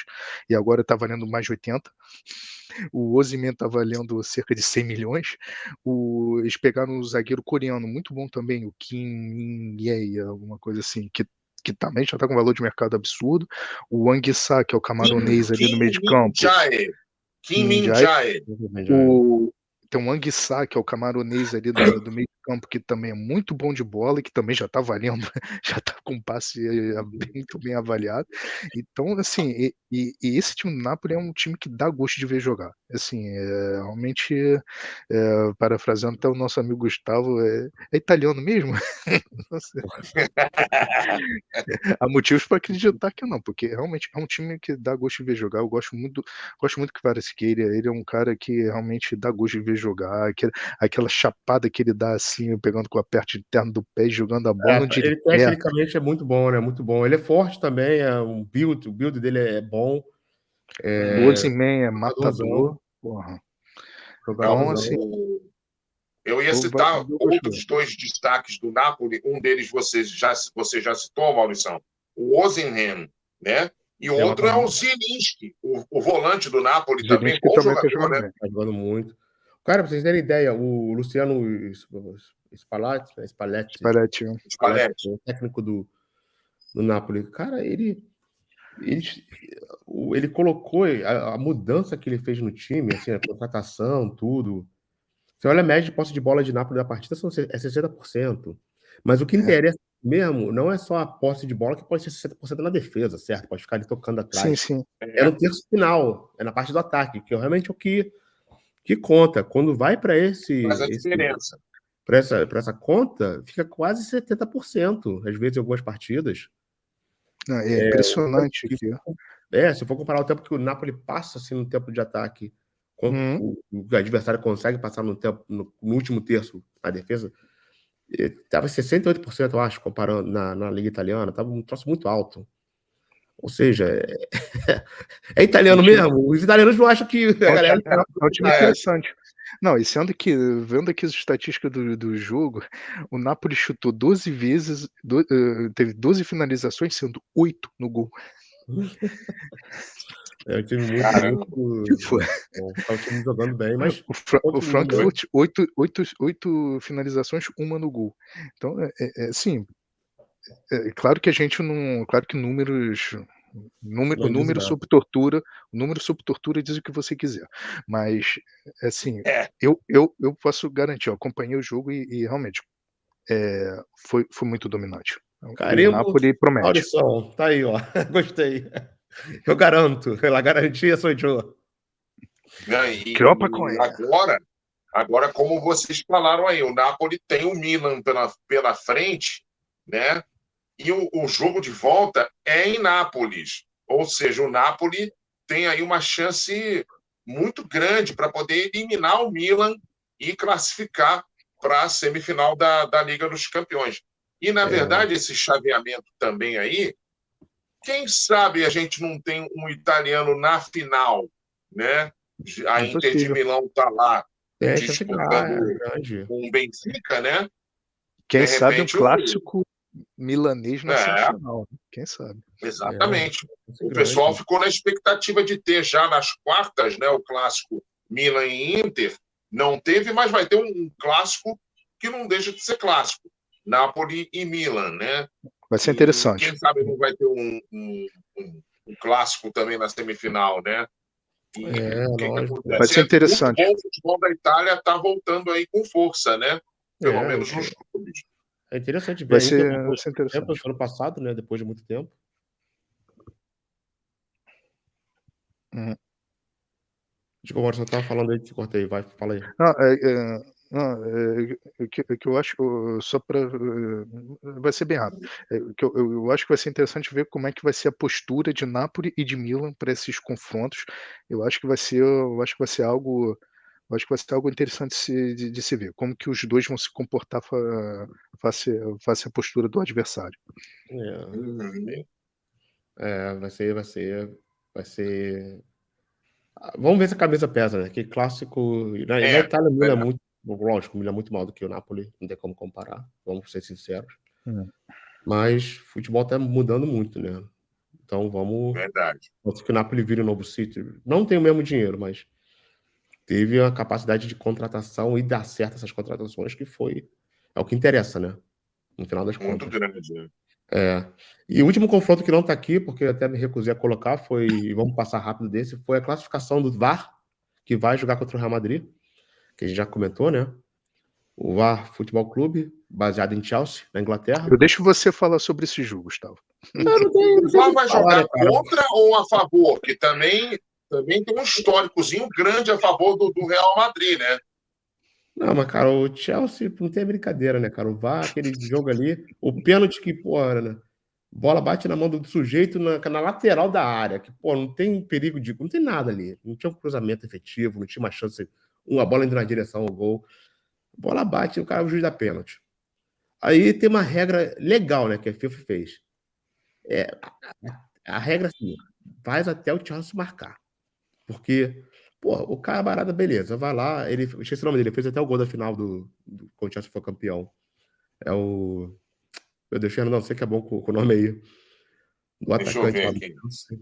e agora está valendo mais de 80. O Osimhen está valendo cerca de 100 milhões. Eles pegaram um zagueiro coreano muito bom também, o Kim Min-jae, alguma coisa assim, que também já está com valor de mercado absurdo. O Wang-Sa, que é o camaronês ali no meio de campo. Kim Min-jae. Tem um Wang-Sa, que é o camaronês ali do meio de campo, que também é muito bom de bola e que também já está valendo, já está com um passe muito bem avaliado. Então, assim, e esse time do Napoli é um time que dá gosto de ver jogar. Assim, realmente, parafraseando até o nosso amigo Gustavo, é italiano mesmo? Há motivos para acreditar que não, porque realmente é um time que dá gosto de ver jogar. Eu gosto muito do Kvaratskhelia, ele é um cara que realmente dá gosto de ver jogar, aquela chapada que ele dá assim, pegando com a parte interna do pé e jogando a bola onde ele quer. Tecnicamente é muito bom, né? Muito bom. Ele é forte também, o build dele é bom. O Osimhen é matador. Porra. Então, assim, eu ia citar outros 2 destaques do Napoli. Um deles você já citou, Maurição, o Osimhen, né? E o outro é o Zielinski, o volante do Napoli também, bom jogador, né? Tá jogando muito. Cara, pra vocês terem ideia, o Luciano Spalletti, o técnico do Napoli, cara, ele colocou a mudança que ele fez no time, assim, a contratação, tudo. Você olha a média de posse de bola de Napoli da partida, é 60%. Mas o que interessa mesmo não é só a posse de bola, que pode ser 60% na defesa, certo? Pode ficar ali tocando atrás. Sim. É no terço final, é na parte do ataque, que é realmente o que conta. Quando vai para Faz a diferença. Para essa conta, fica quase 70%, às vezes, em algumas partidas. É impressionante aqui. Se for comparar o tempo que o Napoli passa assim, no tempo de ataque, o adversário consegue passar no último terço na defesa, estava 68%, eu acho, comparando na Liga Italiana, estava um troço muito alto. Ou seja, é italiano mesmo. Os italianos não acham que a galera... É um time interessante. Não, e sendo que, vendo aqui as estatísticas do jogo, o Napoli chutou 12 vezes, teve 12 finalizações, sendo 8 no gol. É um time muito, Caramba. muito Foi. bom. Tá o time jogando bem, mas O continua muito. Frankfurt, 8 finalizações, uma no gol. Então, assim, claro que a gente não. Claro que números. O Não diz número nada. sob tortura, o número sob tortura diz o que você quiser. Mas, assim, É, eu posso garantir, eu acompanhei o jogo e realmente foi muito dominante. O Carimbo, Napoli promete. Maurição. Tá aí, ó. Gostei. Eu garanto. La garantia sou eu. né, Criou pra e Coenha. agora, como vocês falaram aí, o Napoli tem o Milan pela frente, né? E o jogo de volta é em Nápoles. Ou seja, o Napoli tem aí uma chance muito grande para poder eliminar o Milan e classificar para a semifinal da Liga dos Campeões. E, na verdade, esse chaveamento também aí, quem sabe a gente não tem um italiano na final, né? A Inter de Impossível. Milão está lá Tem chance disputando grande. com o Benfica, né? Quem De sabe um repente, clássico milanês na é, semifinal. Quem sabe? exatamente. Chance O pessoal grande. ficou na expectativa de ter já nas quartas, né, o clássico Milan e Inter. Não teve, mas vai ter um clássico que não deixa de ser clássico. Napoli e Milan, né? Vai ser E interessante. quem sabe não vai ter um clássico também na semifinal, né? E o que Lógico. acontece? Vai ser Muito interessante. bom, o futebol da Itália está voltando aí com força, né? Pelo menos nos clubes. É interessante ver Vai a Inter ser depois de muito tempo, interessante. ano passado, né? Depois de muito tempo. Uhum. Desculpa, Maurício, você tava falando aí, te cortei. Vai, fala aí. Que eu acho, só para vai ser bem rápido. Que eu acho que vai ser interessante ver como é que vai ser a postura de Napoli e de Milan para esses confrontos. Eu acho que vai ser algo interessante de se ver, como que os dois vão se comportar face a postura do adversário. Uhum. Vai ser. Vamos ver se a camisa pesa, né? Que clássico. Na Itália, o Milan é muito. Lógico, o Milan é muito mal do que o Napoli, não tem como comparar, vamos ser sinceros. Mas o futebol tá mudando muito, né? Então vamos. Verdade. Pode ser que o Napoli vire um novo City. Não tem o mesmo dinheiro, mas teve a capacidade de contratação e dar certo essas contratações, que foi. É o que interessa, né? No final das Muito contas. grande. Né? E o último confronto que não está aqui, porque eu até me recusei a colocar, foi, vamos passar rápido desse, foi a classificação do VAR, que vai jogar contra o Real Madrid, que a gente já comentou, né? O VAR Futebol Clube, baseado em Chelsea, na Inglaterra. Eu deixo você falar sobre esse jogo, Gustavo. O VAR vai jogar contra ou a favor? Que também tem um históricozinho grande a favor do Real Madrid, né? Não, mas, cara, o Chelsea não tem brincadeira, né, cara? O VAR, aquele jogo ali, o pênalti que, pô, né? Bola bate na mão do sujeito na lateral da área, que, pô, não tem perigo de. Não tem nada ali. Não tinha um cruzamento efetivo, não tinha uma chance, uma bola indo na direção ao gol. A bola bate, o cara, o juiz dá pênalti. Aí tem uma regra legal, né, que a FIFA fez. A regra assim, faz até o Chelsea marcar. Porque, pô, o camarada, beleza, vai lá, ele, esqueci o nome dele, fez até o gol da final quando o Chelsea foi campeão. É o. Meu Deus, Fernando, não sei que é bom com o nome aí. Do Deixa eu atacante ver lá do aqui. Chelsea.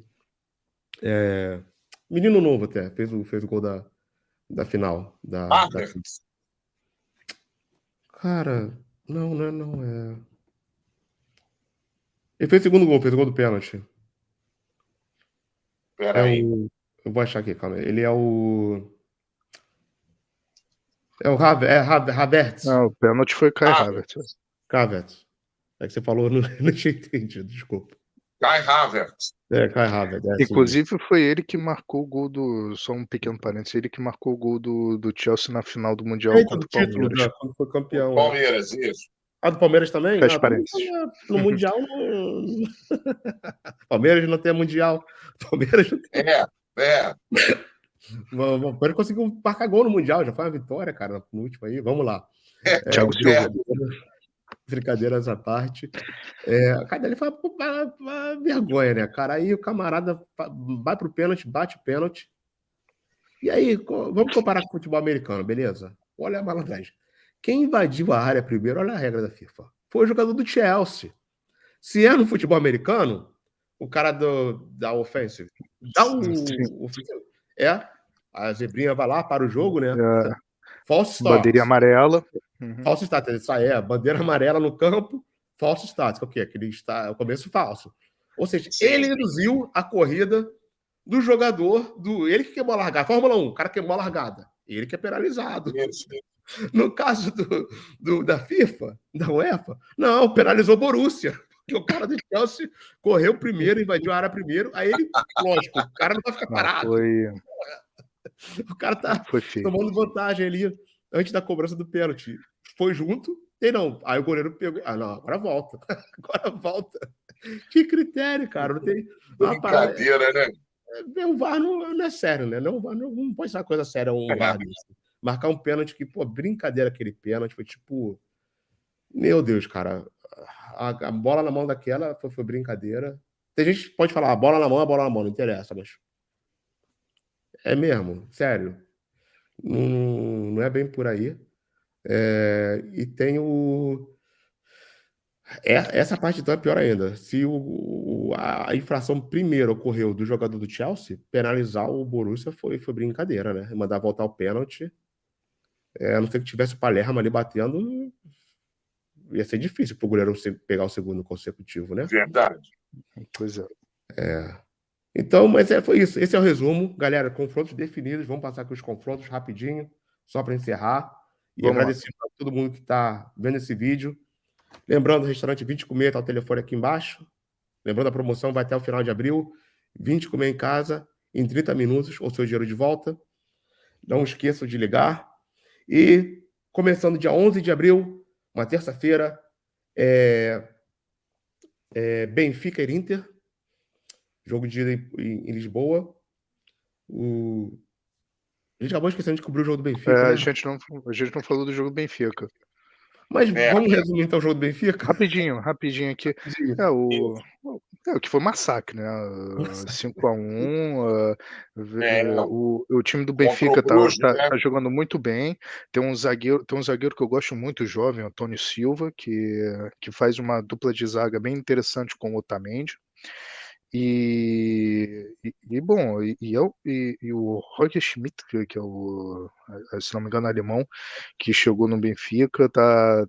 Menino novo até, fez o gol da final. Havertz. Cara, não é. Ele fez fez o gol do pênalti. É Peraí. o. Eu vou achar aqui, calma aí. Ele é o. É o Havertz. Não, o pênalti foi Kai Havertz. Havertz. É que você falou, não tinha entendido, desculpa. Kai Havertz. Kai Havertz. Inclusive foi ele que marcou o gol só um pequeno parênteses, ele que marcou o gol do Chelsea na final do Mundial contra o título, Palmeiras. quando foi campeão. Palmeiras, isso. Do Palmeiras também? Fecha parênteses. No Mundial não. Palmeiras não tem Mundial. Palmeiras não tem. O Palmeiras conseguiu marcar gol no Mundial, já foi uma vitória, cara, no último aí. Vamos lá. Thiago Silva. Brincadeiras à parte. Cara, ali foi uma vergonha, né, cara? Aí o camarada vai pro pênalti, bate o pênalti. E aí, vamos comparar com o futebol americano, beleza? Olha a malandragem. Quem invadiu a área primeiro, olha a regra da FIFA. Foi o jogador do Chelsea. Se é no futebol americano, o cara da offensive dá Sim. a zebrinha vai lá para o jogo, né? False Bandeirinha starts. amarela. Uhum. False starts. Isso aí é bandeira amarela no campo, false starts. O que é? Aquele está, o começo falso. Ou seja, Sim. ele reduziu a corrida do jogador, ele que queimou a largada. Fórmula 1, o cara queimou a largada. Ele que é penalizado. Isso. No caso da FIFA, da UEFA, não, penalizou o Borussia. Porque o cara do Chelsea correu primeiro, invadiu a área primeiro. Aí ele, lógico, o cara não vai ficar parado. O cara tá tomando vantagem ali antes da cobrança do pênalti. Foi junto, e não. Aí o goleiro pegou. Ah, não, agora volta. Agora volta. Que critério, cara. Não tem. Brincadeira, né? O VAR não é sério, né? Não pode ser uma coisa séria um VAR desse. Marcar um pênalti que, pô, brincadeira aquele pênalti. Foi tipo. Meu Deus, cara. A bola na mão daquela foi brincadeira. Tem gente que pode falar, a bola na mão, não interessa, mas. É mesmo, sério. Não é bem por aí. E tem essa parte então é pior ainda. Se a infração primeiro ocorreu do jogador do Chelsea, penalizar o Borussia foi brincadeira, né? Mandar voltar o pênalti. A não ser que tivesse o Palermo ali batendo, ia ser difícil pro goleiro pegar o segundo consecutivo, né? Verdade. Pois é. Então, mas foi isso. Esse é o resumo. Galera, confrontos definidos. Vamos passar aqui os confrontos rapidinho, só para encerrar. E agradecer a todo mundo que está vendo esse vídeo. Lembrando, o restaurante 20 Comer está o telefone aqui embaixo. Lembrando, a promoção vai até o final de abril. 20 Comer em casa, em 30 minutos, ou seu dinheiro de volta. Não esqueçam de ligar. E começando dia 11 de abril, uma terça-feira, Benfica e Inter. Jogo de ida em Lisboa. A gente acabou esquecendo de cobrir o jogo do Benfica, né? A gente não falou do jogo do Benfica. Mas vamos resumir então o jogo do Benfica? Rapidinho aqui. O que foi massacre, né? 5-1. O time do Benfica tá jogando muito bem. Tem um zagueiro que eu gosto muito, jovem, Antônio Silva, que faz uma dupla de zaga bem interessante com o Otamendi. O Roger Schmidt, que é o, se não me engano, alemão, que chegou no Benfica, tá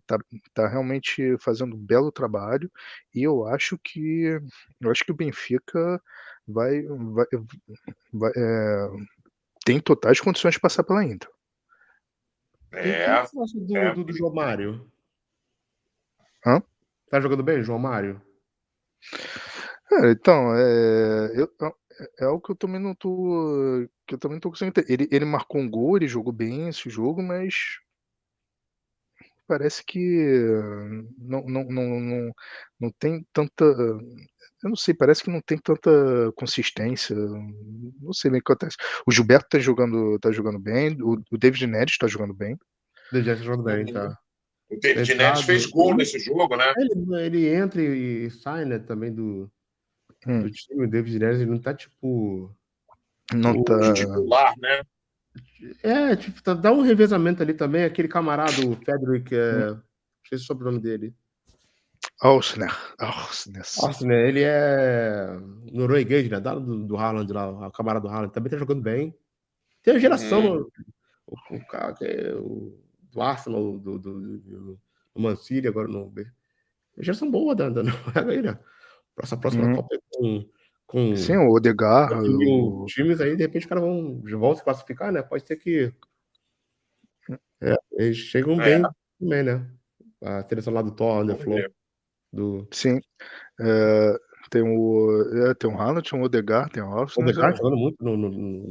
realmente fazendo um belo trabalho, e eu acho que o Benfica tem totais condições de passar pela Inter. O que você acha do João Mário? Hã? Tá jogando bem, João Mário? Então, é algo que eu também não tô conseguindo entender. Ele marcou um gol, ele jogou bem esse jogo, mas parece que não tem tanta, eu não sei, parece que não tem tanta consistência, não sei bem o que acontece. O Gilberto tá jogando bem, o David Neres tá jogando bem. O David Neres tá jogando bem, tá. O David Neres fez gol nesse jogo, né? Ele entra e sai, né, também do time. O David Neres, ele não tá tipo... Não tá... titular, né? Tipo, dá um revezamento ali também. Aquele camarada, o Frederick, esqueci o sobrenome dele. Ausner, ele é norueguês, né? Do Haaland lá, o camarada do Haaland. Também tá jogando bem. Tem a geração, o cara que é do Arsenal, do Mancini, agora não. A geração boa da Noruega, né? Essa próxima Copa com sim, o Odegaard, times aí, de repente os caras vão se classificar, né? Pode ser que eles chegam bem também, né? A seleção lá do Thor, Underflow. Sim. Tem o Haaland, tem o Odegaard, tem o Arsenal. O Odegaard jogando muito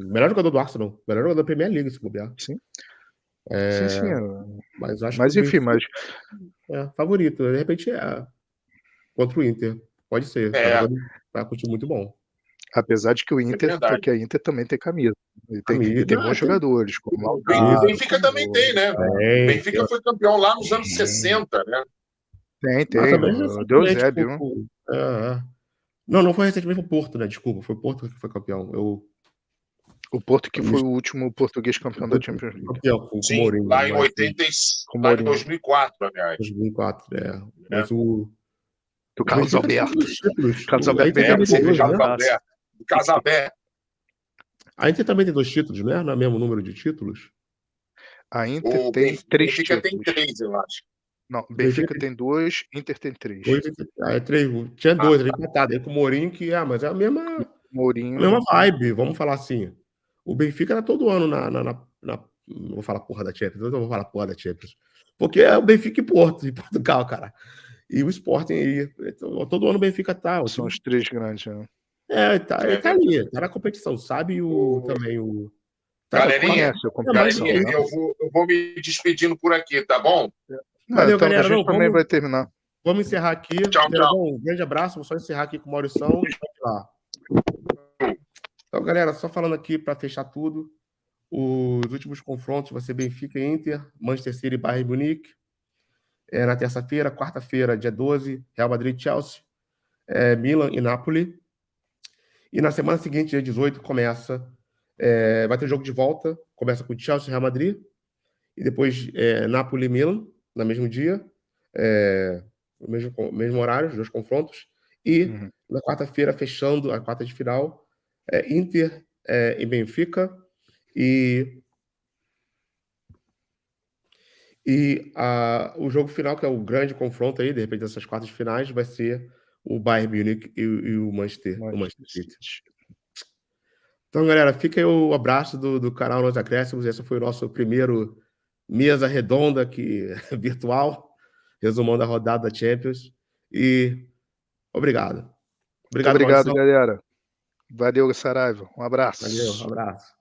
melhor jogador do Arsenal, melhor jogador da Premier League, se bobear. Sim. Mas acho que enfim, favorito. De repente contra o Inter. Pode ser. Tá com um time muito bom. Apesar de que a Inter também tem camisa. E tem bons jogadores. Como o Benfica também tem, né? O Benfica foi campeão lá nos anos 60, né? Tem. Deus é, viu? Não foi recentemente, foi o Porto, né? Desculpa, foi o Porto que foi campeão. O Porto que foi o último português campeão da Champions League. Campeão com o Sim, Mourinho. lá em mas- 80, Com lá em Mourinho. 2004, aliás. 2004, Mas o Do Carlos Benfica tem Alberto. dois títulos. Carlos A Alberto Inter Benfica também tem dois, cerveja né? na taça. Casabé. A Inter também tem 2 títulos, né? Não é o mesmo número de títulos? A Inter O tem 3 Benfica tem títulos. 3, eu acho. Não, Benfica tem 2, Inter tem 3. 2, é 3. Tinha 2 ali empatado. Aí com o Mourinho, mas é a mesma Mourinho. vibe, vamos falar assim. O Benfica era todo ano não vou falar porra da Champions, eu não vou falar porra da Champions. Porque é o Benfica e Porto, em Portugal, cara. E o Sporting aí. Todo ano o Benfica tá. São os 3 grandes, né? Ele tá ali, tá na competição, sabe? Também o. Galerinha, Conhece a competição, galerinha, né? eu vou me despedindo por aqui, tá bom? Valeu, então, galera. a gente Não, também vai terminar. Vamos encerrar aqui. Tchau, tchau. Um grande abraço. Vou só encerrar aqui com o Maurição. Lá. Então, galera, só falando aqui para fechar tudo. Os últimos confrontos vai ser Benfica e Inter, Manchester City e Bayern Munique. Na terça-feira, quarta-feira, dia 12, Real Madrid e Chelsea, Milan e Napoli. E na semana seguinte, dia 18, começa. Vai ter jogo de volta. Começa com Chelsea e Real Madrid. E depois Napoli e Milan, no mesmo dia. Mesmo horário, os 2 confrontos. E na quarta-feira, fechando a quarta de final, Inter e Benfica. E o jogo final, que é o grande confronto aí, de repente, dessas quartas de finais, vai ser o Bayern Munique e o Manchester City. Então, galera, fica aí o abraço do canal Nós Acréscimos. Esse foi o nosso primeiro mesa redonda aqui, virtual, resumando a rodada da Champions. E obrigado. Obrigado, galera. Valeu, Saraiva. Um abraço. Valeu, um abraço.